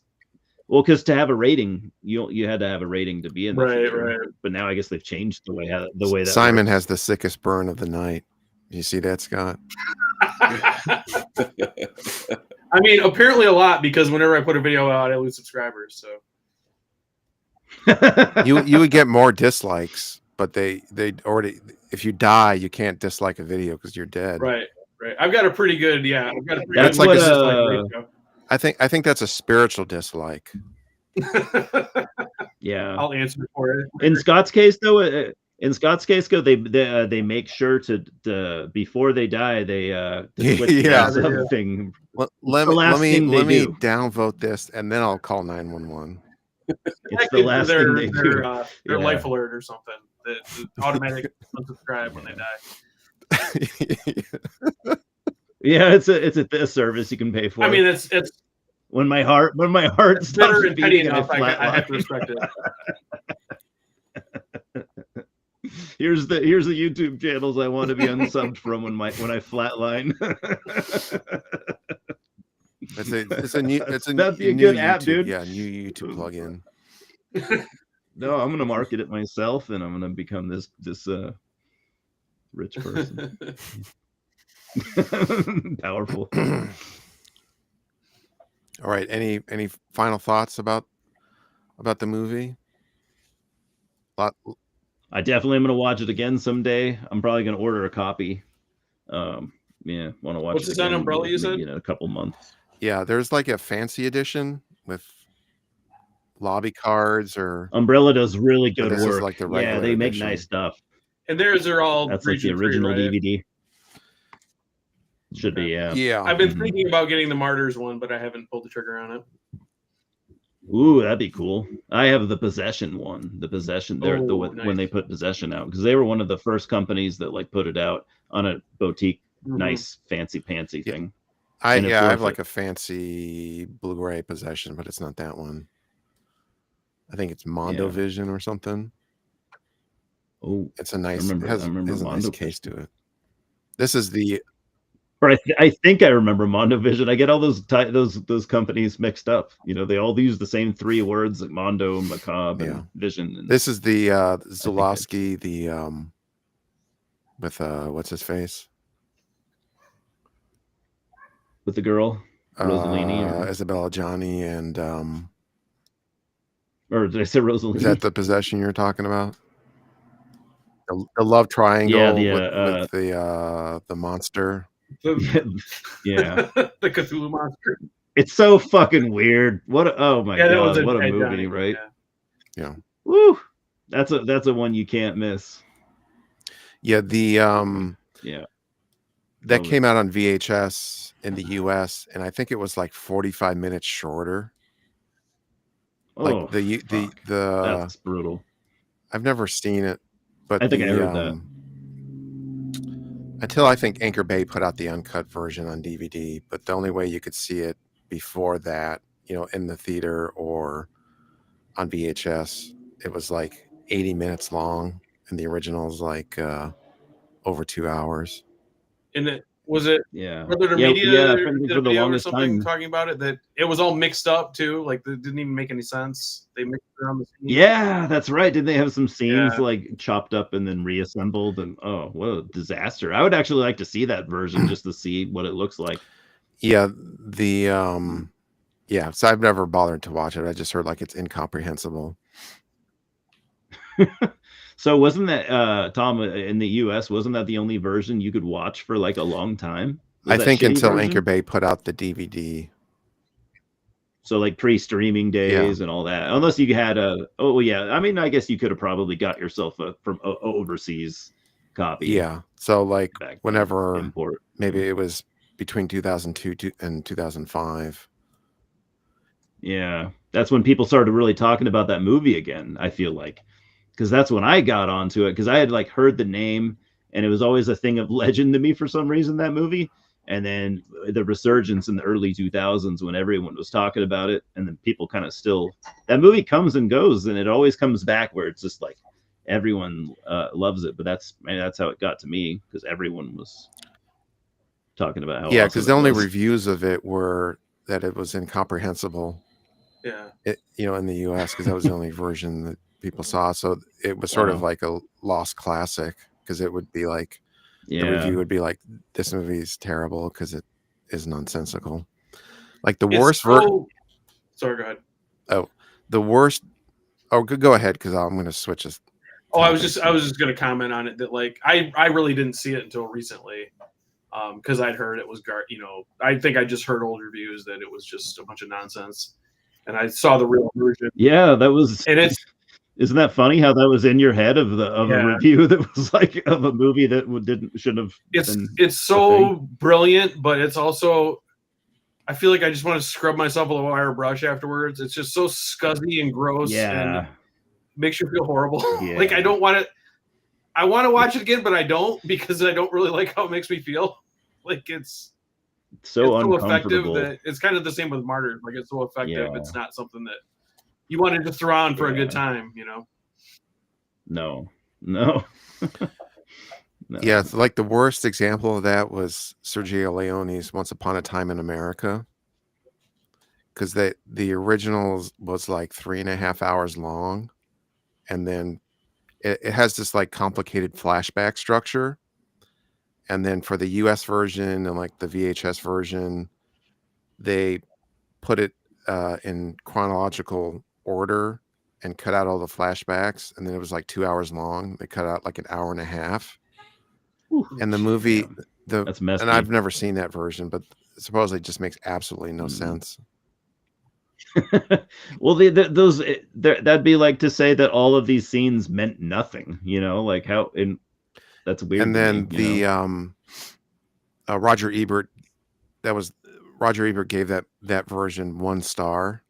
well, because to have a rating, you had to have a rating to be in the theater. Right. But now I guess they've changed the way that Simon works. has the sickest burn of the night. You see that, Scott? I mean, apparently a lot, because whenever I put a video out, I lose subscribers. So you would get more dislikes, but they already, if you die, you can't dislike a video because you're dead. right. I've got a pretty good, That's like ratio. I think that's a spiritual dislike. Yeah. I'll answer for it. In Scott's case, though, they make sure to before they die, they switch Yeah. something. Let me downvote this, and then I'll call 911. It's the last thing they do. Their life alert or something. The automatic unsubscribe when they die. Yeah, it's a service you can pay for. I mean, it's when my heart better stops and petty beating. enough. I have to respect it. Here's the YouTube channels I want to be unsubbed from when I flatline. That'd be a good app, dude. Yeah, new YouTube plugin. No, I'm gonna market it myself, and I'm gonna become this rich person. Powerful. All right. Any final thoughts about the movie? I definitely am gonna watch it again someday. I'm probably gonna order a copy. Yeah, want to watch What's it this on again, Umbrella, you said? maybe in a couple months. Yeah, there's like a fancy edition with lobby cards, or Umbrella does really good this is work. like the Yeah, regular they make edition. nice stuff. And theirs are all That's like the region-free, original right? DVD. Should be, yeah. Yeah. I've been thinking about getting the Martyrs one, but I haven't pulled the trigger on it. Ooh, that'd be cool. I have the Possession one. The Possession, Nice. when they put Possession out, because they were one of the first companies that like put it out on a boutique, nice, fancy pantsy thing. I have like a fancy Blu-ray Possession, but it's not that one. I think it's Mondo Vision or something. Oh, it's a nice. I has a nice case to it. This is the. Or I think I remember Mondo Vision. I get all those companies mixed up. You know, they all use the same three words, like Mondo, Macabre, and Vision. And this is the Zulawski, with what's his face? With the girl, Rossellini, Isabella Johnny, and or did I say Rossellini? Is that the Possession you're talking about? The love triangle with the monster. Yeah. The Cthulhu monster. It's so fucking weird. Oh my god, what a movie, Johnny, right? Yeah. Woo! That's a one you can't miss. Yeah, that came out on VHS in the US, and I think it was like 45 minutes shorter. Like that's brutal. I've never seen it, but I think I heard that. Until I think Anchor Bay put out the uncut version on DVD, but the only way you could see it before that, in the theater or on VHS, it was like 80 minutes long, and the original is like over 2 hours. And Was it Yeah. Brother Yeah, Media yeah, did apparently a for the video or longest something time. talking about it, that it was all mixed up too? Like, it didn't even make any sense. They mixed it on the scene. Yeah, that's right. Didn't they have some scenes Yeah. like chopped up and then reassembled? And oh, what a disaster! I would actually like to see that version just to see what it looks like. Yeah, yeah. So I've never bothered to watch it. I just heard like it's incomprehensible. So wasn't that Tom in the US? Wasn't that the only version you could watch for like a long time? Was I that think shitty until version? Anchor Bay put out the DVD. So like pre-streaming days and all that. Unless you had a I mean, I guess you could have probably got yourself a from overseas copy. Yeah. So like back then, whenever import. maybe it was between 2002 and 2005. Yeah, that's when people started really talking about that movie again, I feel like. Because that's when I got onto it, because I had like heard the name and it was always a thing of legend to me for some reason, that movie. And then the resurgence in the early 2000s when everyone was talking about it, and then people kind of still, that movie comes and goes and it always comes back where it's just like everyone loves it. But that's how it got to me, because everyone was talking about how Yeah, awesome because it the only was. reviews of it were that it was incomprehensible. Yeah. In the US, because that was the only version that people saw. So it was sort of like a lost classic, because it would be like the review would be like, this movie is terrible because it is nonsensical. Like the worst Sorry, go ahead. Oh, the worst. Oh, go ahead, because I'm going to switch this. Oh, I was just going to comment on it that like I really didn't see it until recently, because I'd heard it was I think I just heard old reviews that it was just a bunch of nonsense, and I saw the real version. Yeah, that was. And isn't that funny how that was in your head of a review that was like of a movie that shouldn't have. It's so brilliant, but it's also, I feel like I just want to scrub myself with a wire brush afterwards. It's just so scuzzy and gross. Yeah. And makes you feel horrible. Yeah. Like I want to watch it again, but I don't, because I don't really like how it makes me feel. Like it's so effective that it's kind of the same with Martyrs. Like it's so effective. Yeah. It's not something that you wanted to throw on for a good time, No. No. Yeah, it's like the worst example of that was Sergio Leone's Once Upon a Time in America, because the original was like 3.5 hours long, and then it has this like complicated flashback structure, and then for the US version and like the VHS version, they put it in chronological order and cut out all the flashbacks, and then it was like 2 hours long. They cut out like an hour and a half. And the movie, that's messy. And I've never seen that version, but supposedly it just makes absolutely no sense. Well, that'd be like to say that all of these scenes meant nothing, like how that's weird. And then Roger Ebert, Roger Ebert gave that version 1 star,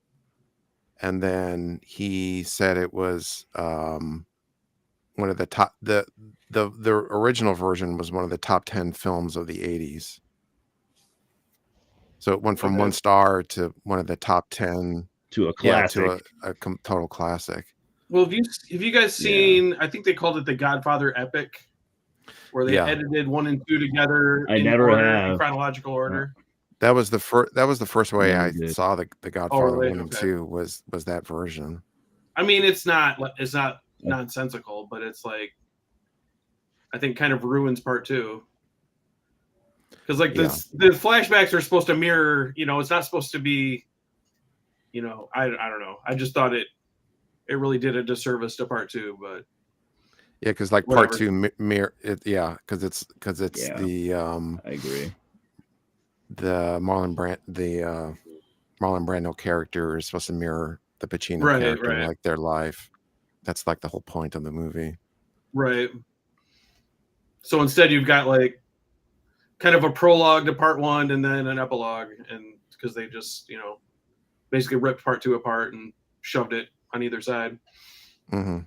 and then he said it was one of the top, the original version was one of the top 10 films of the 80s. So it went from 1 star to one of the top 10 to a classic, to a total classic. Well, have you guys seen? I think they called it the Godfather Epic, where they edited 1 and 2 together in chronological order. That was the first way I saw the Godfather 1 and 2 was that version. I mean, it's not nonsensical, but it's like, I think kind of ruins part 2. Because like the flashbacks are supposed to mirror, it's not supposed to be, I don't know. I just thought it really did a disservice to part 2, but yeah, because like part 2 mirror it, because it's the I agree. The Marlon Brando character is supposed to mirror the Pacino character, like their life. That's like the whole point of the movie. Right. So instead you've got like kind of a prologue to part 1 and then an epilogue, and because they just, basically ripped part 2 apart and shoved it on either side. Mm-hmm.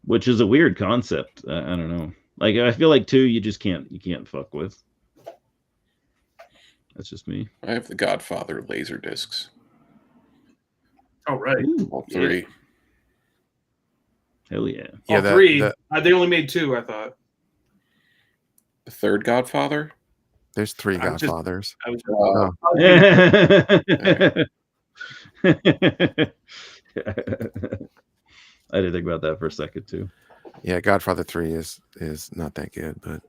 Which is a weird concept. I don't know. Like I feel like 2 you can't fuck with. That's just me. I have the Godfather laser discs. Oh, right. All 3. Hell yeah. All 3. They only made 2, I thought. The third Godfather? There's 3 I'm just- Godfathers. I was Oh. I didn't think about that for a second too. Yeah, Godfather 3 is not that good, but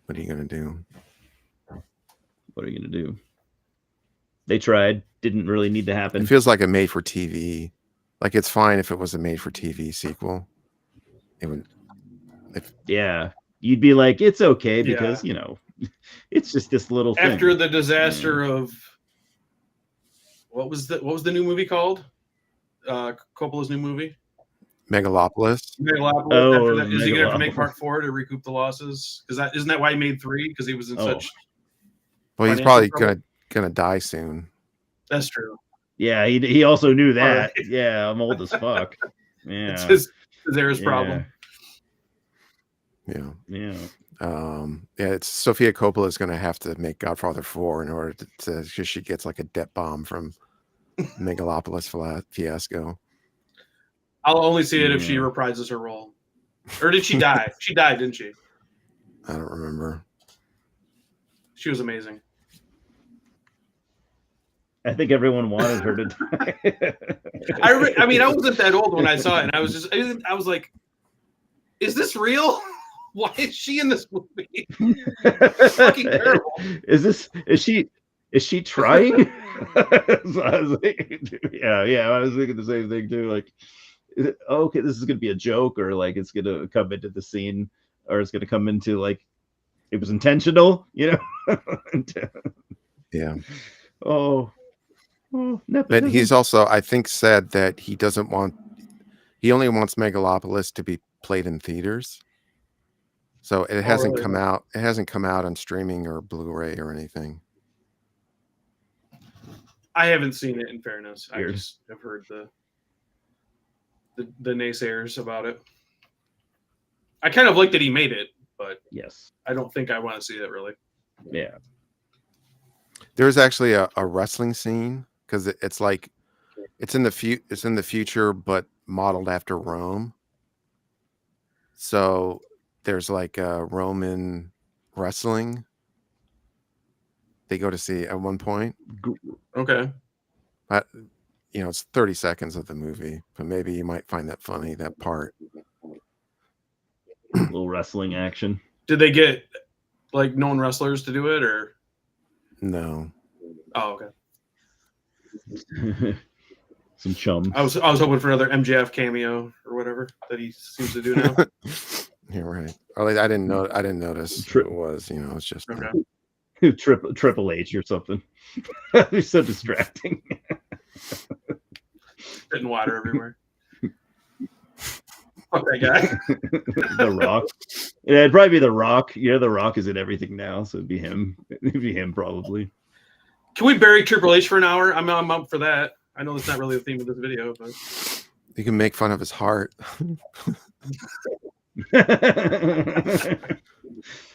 what are you gonna do? What are you gonna do? They tried. Didn't really need to happen. It feels like a made-for-TV. Like it's fine if it was a made-for-TV sequel. It would. Yeah, you'd be like, it's okay because you know, it's just this little thing. after the disaster of what was the new movie called? Coppola's new movie. Megalopolis. Megalopolis. Oh, After that, is he gonna have to make Megalopolis. part 4 to recoup the losses? Because isn't that why he made 3? Because he was in such. Well, he's Financial probably trouble? gonna die soon. That's true. Yeah, he also knew that. Alright. Yeah, I'm old as fuck. Yeah, It's his problem. Yeah. Yeah. Yeah, it's Sofia Coppola is gonna have to make Godfather 4 in order to she gets like a debt bomb from Megalopolis fiasco. I'll only see it if she Yeah. reprises her role. Or did she die? She died, didn't she? I don't remember. She was amazing. I think everyone wanted her to die. I mean, I wasn't that old when I saw it, and I was like, "Is this real? Why is she in this movie?" Fucking terrible. Is she trying? So I was like, yeah, I was thinking the same thing too. Like, okay, this is gonna be a joke, or like it's gonna come into the scene, or it's gonna come into like it was intentional, you know? Yeah. Oh, But nepotism. he's also, I think, said that he only wants Megalopolis to be played in theaters. So it hasn't really? come out. It hasn't come out on streaming or Blu-ray or anything. I haven't seen it. In fairness, I Weird. just have heard the naysayers about it. I kind of like that he made it, but Yes. I don't think I want to see it really. Yeah. There's actually a wrestling scene because it's like it's in the future, but modeled after Rome. So there's like a Roman wrestling they go to see at one point. Okay. It's 30 seconds of the movie, but maybe you might find that funny, that part. Little wrestling action. Did they get like known wrestlers to do it, or? No. Oh, okay. Some chums. I was hoping for another MJF cameo or whatever that he seems to do now. You're right. Or like, I didn't notice who it was. It's just Okay. Triple H or something. They're so distracting. Spitting water everywhere. Fuck that guy. The Rock. Yeah, it'd probably be The Rock. Yeah, The Rock is in everything now, so it'd be him. It'd be him probably. Can we bury Triple H for an hour? I'm up for that. I know that's not really the theme of this video, but you can make fun of his heart.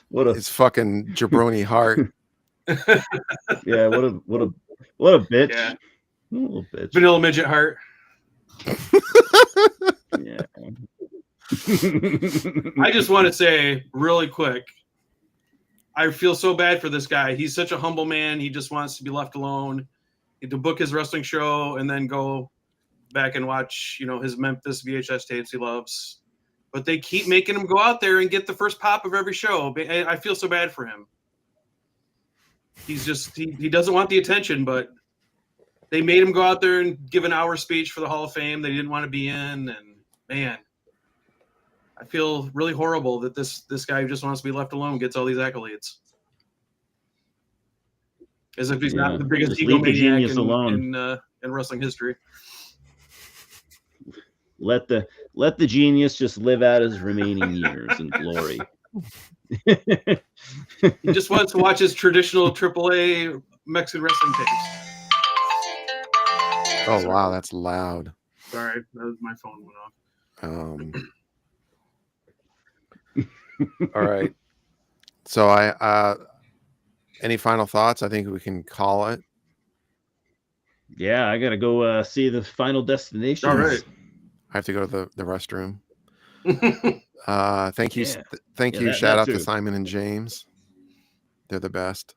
What a His fucking jabroni heart. yeah! What a bitch! Yeah. What a little bitch. vanilla midget heart. Yeah. I just want to say really quick, I feel so bad for this guy. He's such a humble man. He just wants to be left alone, to book his wrestling show and then go back and watch, his Memphis VHS tapes he loves. But they keep making him go out there and get the first pop of every show. I feel so bad for him. He's just he doesn't want the attention, but they made him go out there and give an hour speech for the Hall of Fame that he didn't want to be in. And man, I feel really horrible that this guy who just wants to be left alone gets all these accolades. As if he's not the biggest just leave the genius egomaniac in wrestling history. Let the genius just live out his remaining years in glory. He just wants to watch his traditional AAA Mexican wrestling tapes. Oh wow, that's loud. Sorry, my phone went off. All right. So any final thoughts? I think we can call it. Yeah, I gotta go see the Final Destination. All right. I have to go to the restroom. Thank you. Yeah. Thank Yeah, you. that Shout out to too. Simon and James. They're the best.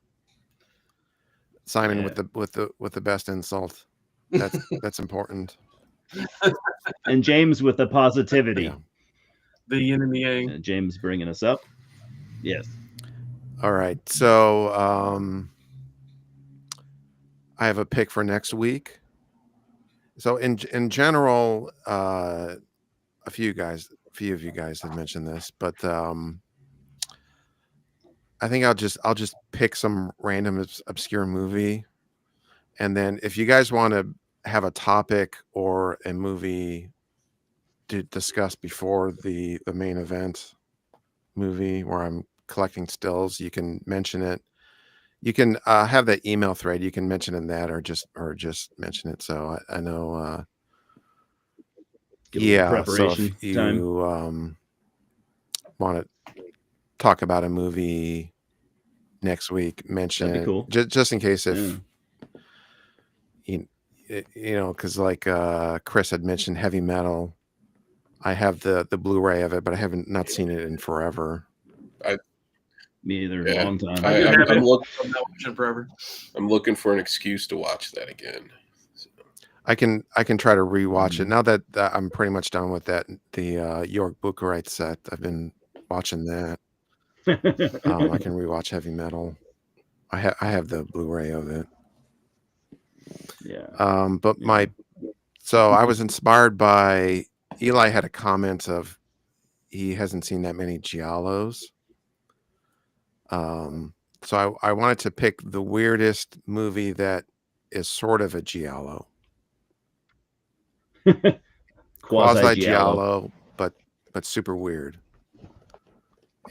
Simon Yeah. with the best insult. That's important. And James with the positivity. Yeah. The yin and the yang. James bringing us up. Yes. All right. So I have a pick for next week. So in general, a few of you guys have mentioned this, but I think I'll just pick some random obscure movie, and then if you guys want to have a topic or a movie to discuss before the main event movie where I'm collecting stills, you can mention it. You can have that email thread. You can mention in that, or just mention it. So I know. Give a little Yeah. So preparation if time. you want to talk about a movie next week, mention That'd be cool. just in case if Yeah. you know, because like Chris had mentioned heavy metal. I have the Blu-ray of it, but I haven't not seen it in forever. Me either. Yeah. Long time. I do have it. I'm Watching forever. looking for an excuse to watch that again. So, I can try to rewatch it now that I'm pretty much done with that. The York Bookerite set. I've been watching that. I can rewatch heavy metal. I have the Blu-ray of it. Yeah. But so I was inspired by Eli had a comment of he hasn't seen that many giallos. So I wanted to pick the weirdest movie that is sort of a giallo. Quasi giallo, but super weird.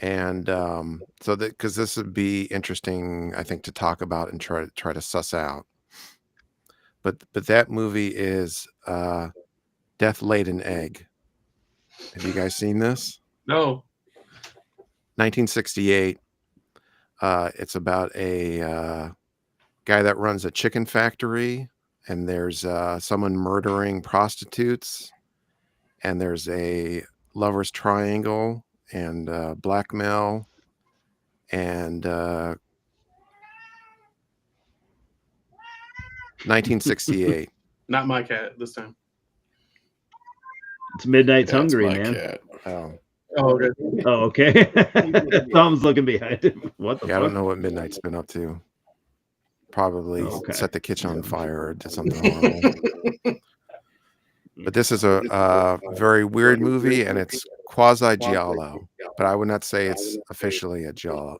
And so that because this would be interesting, I think, to talk about and try to suss out. But that movie is Death Laid an Egg. Have you guys seen this? No. 1968. It's about a guy that runs a chicken factory, and there's someone murdering prostitutes, and there's a lover's triangle and blackmail, and 1968. Not my cat this time. It's Midnight's yeah, Hungry, it's my man. cat. Oh, Oh, okay. Oh, okay. Tom's looking behind him. What the yeah, I fuck? don't know what Midnight's been up to. Probably Okay. set the kitchen on fire or did something horrible. But this is a very weird movie, and it's quasi giallo. But I would not say it's officially a giallo.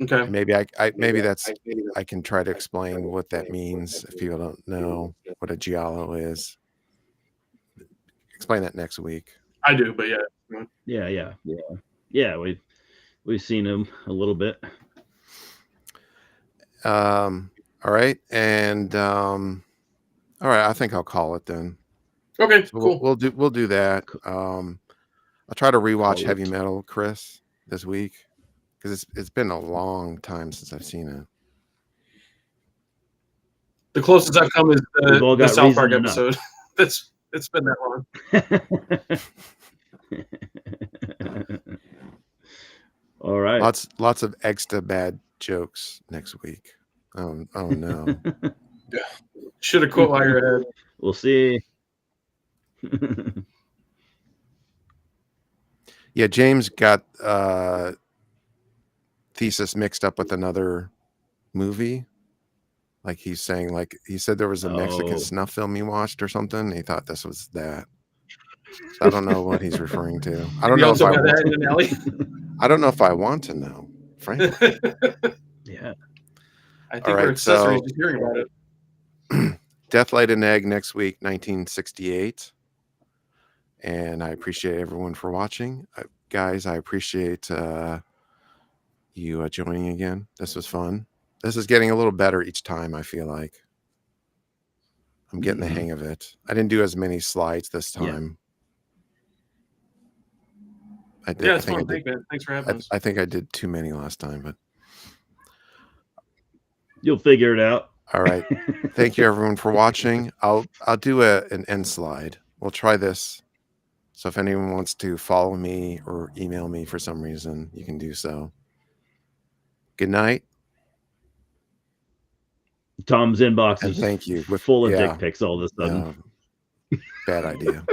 Okay. Maybe maybe that's I can try to explain what that means if people don't know what a giallo is. Explain that next week. I do, but yeah. Yeah. We've seen him a little bit. All right, and all right. I think I'll call it then. Okay, So cool. we'll do that. I'll try to rewatch Call Heavy it. Metal, Chris, this week because it's been a long time since I've seen it. The closest I've come is We've all the got South Park reason enough. episode. It's been that long. All right. Lots of extra bad jokes next week. Oh no. Should have quit while you're ahead. We'll see. Yeah, James got Thesis mixed up with another movie. Like he's saying, like he said there was a Mexican Oh. snuff film he watched or something. He thought this was that. So I don't know what he's referring to. I don't You know if also I got that want, in an alley. I don't know if I want to know, frankly. Yeah. I think All we're right, accessories so- to hearing about it. Death Laid an Egg next week, 1968. And I appreciate everyone for watching. Guys, I appreciate you joining again. This was fun. This is getting a little better each time, I feel like. I'm getting the hang of it. I didn't do as many slides this Yeah. time. I did. Yeah, I it's think fun. I did. Thanks for having us. I think I did too many last time, but You'll figure it out. all right. Thank you everyone for watching. I'll do an end slide. We'll try this. So if anyone wants to follow me or email me for some reason, you can do so. Good night. Tom's inbox And is thank you. full of Yeah. dick pics all of a sudden. Bad idea.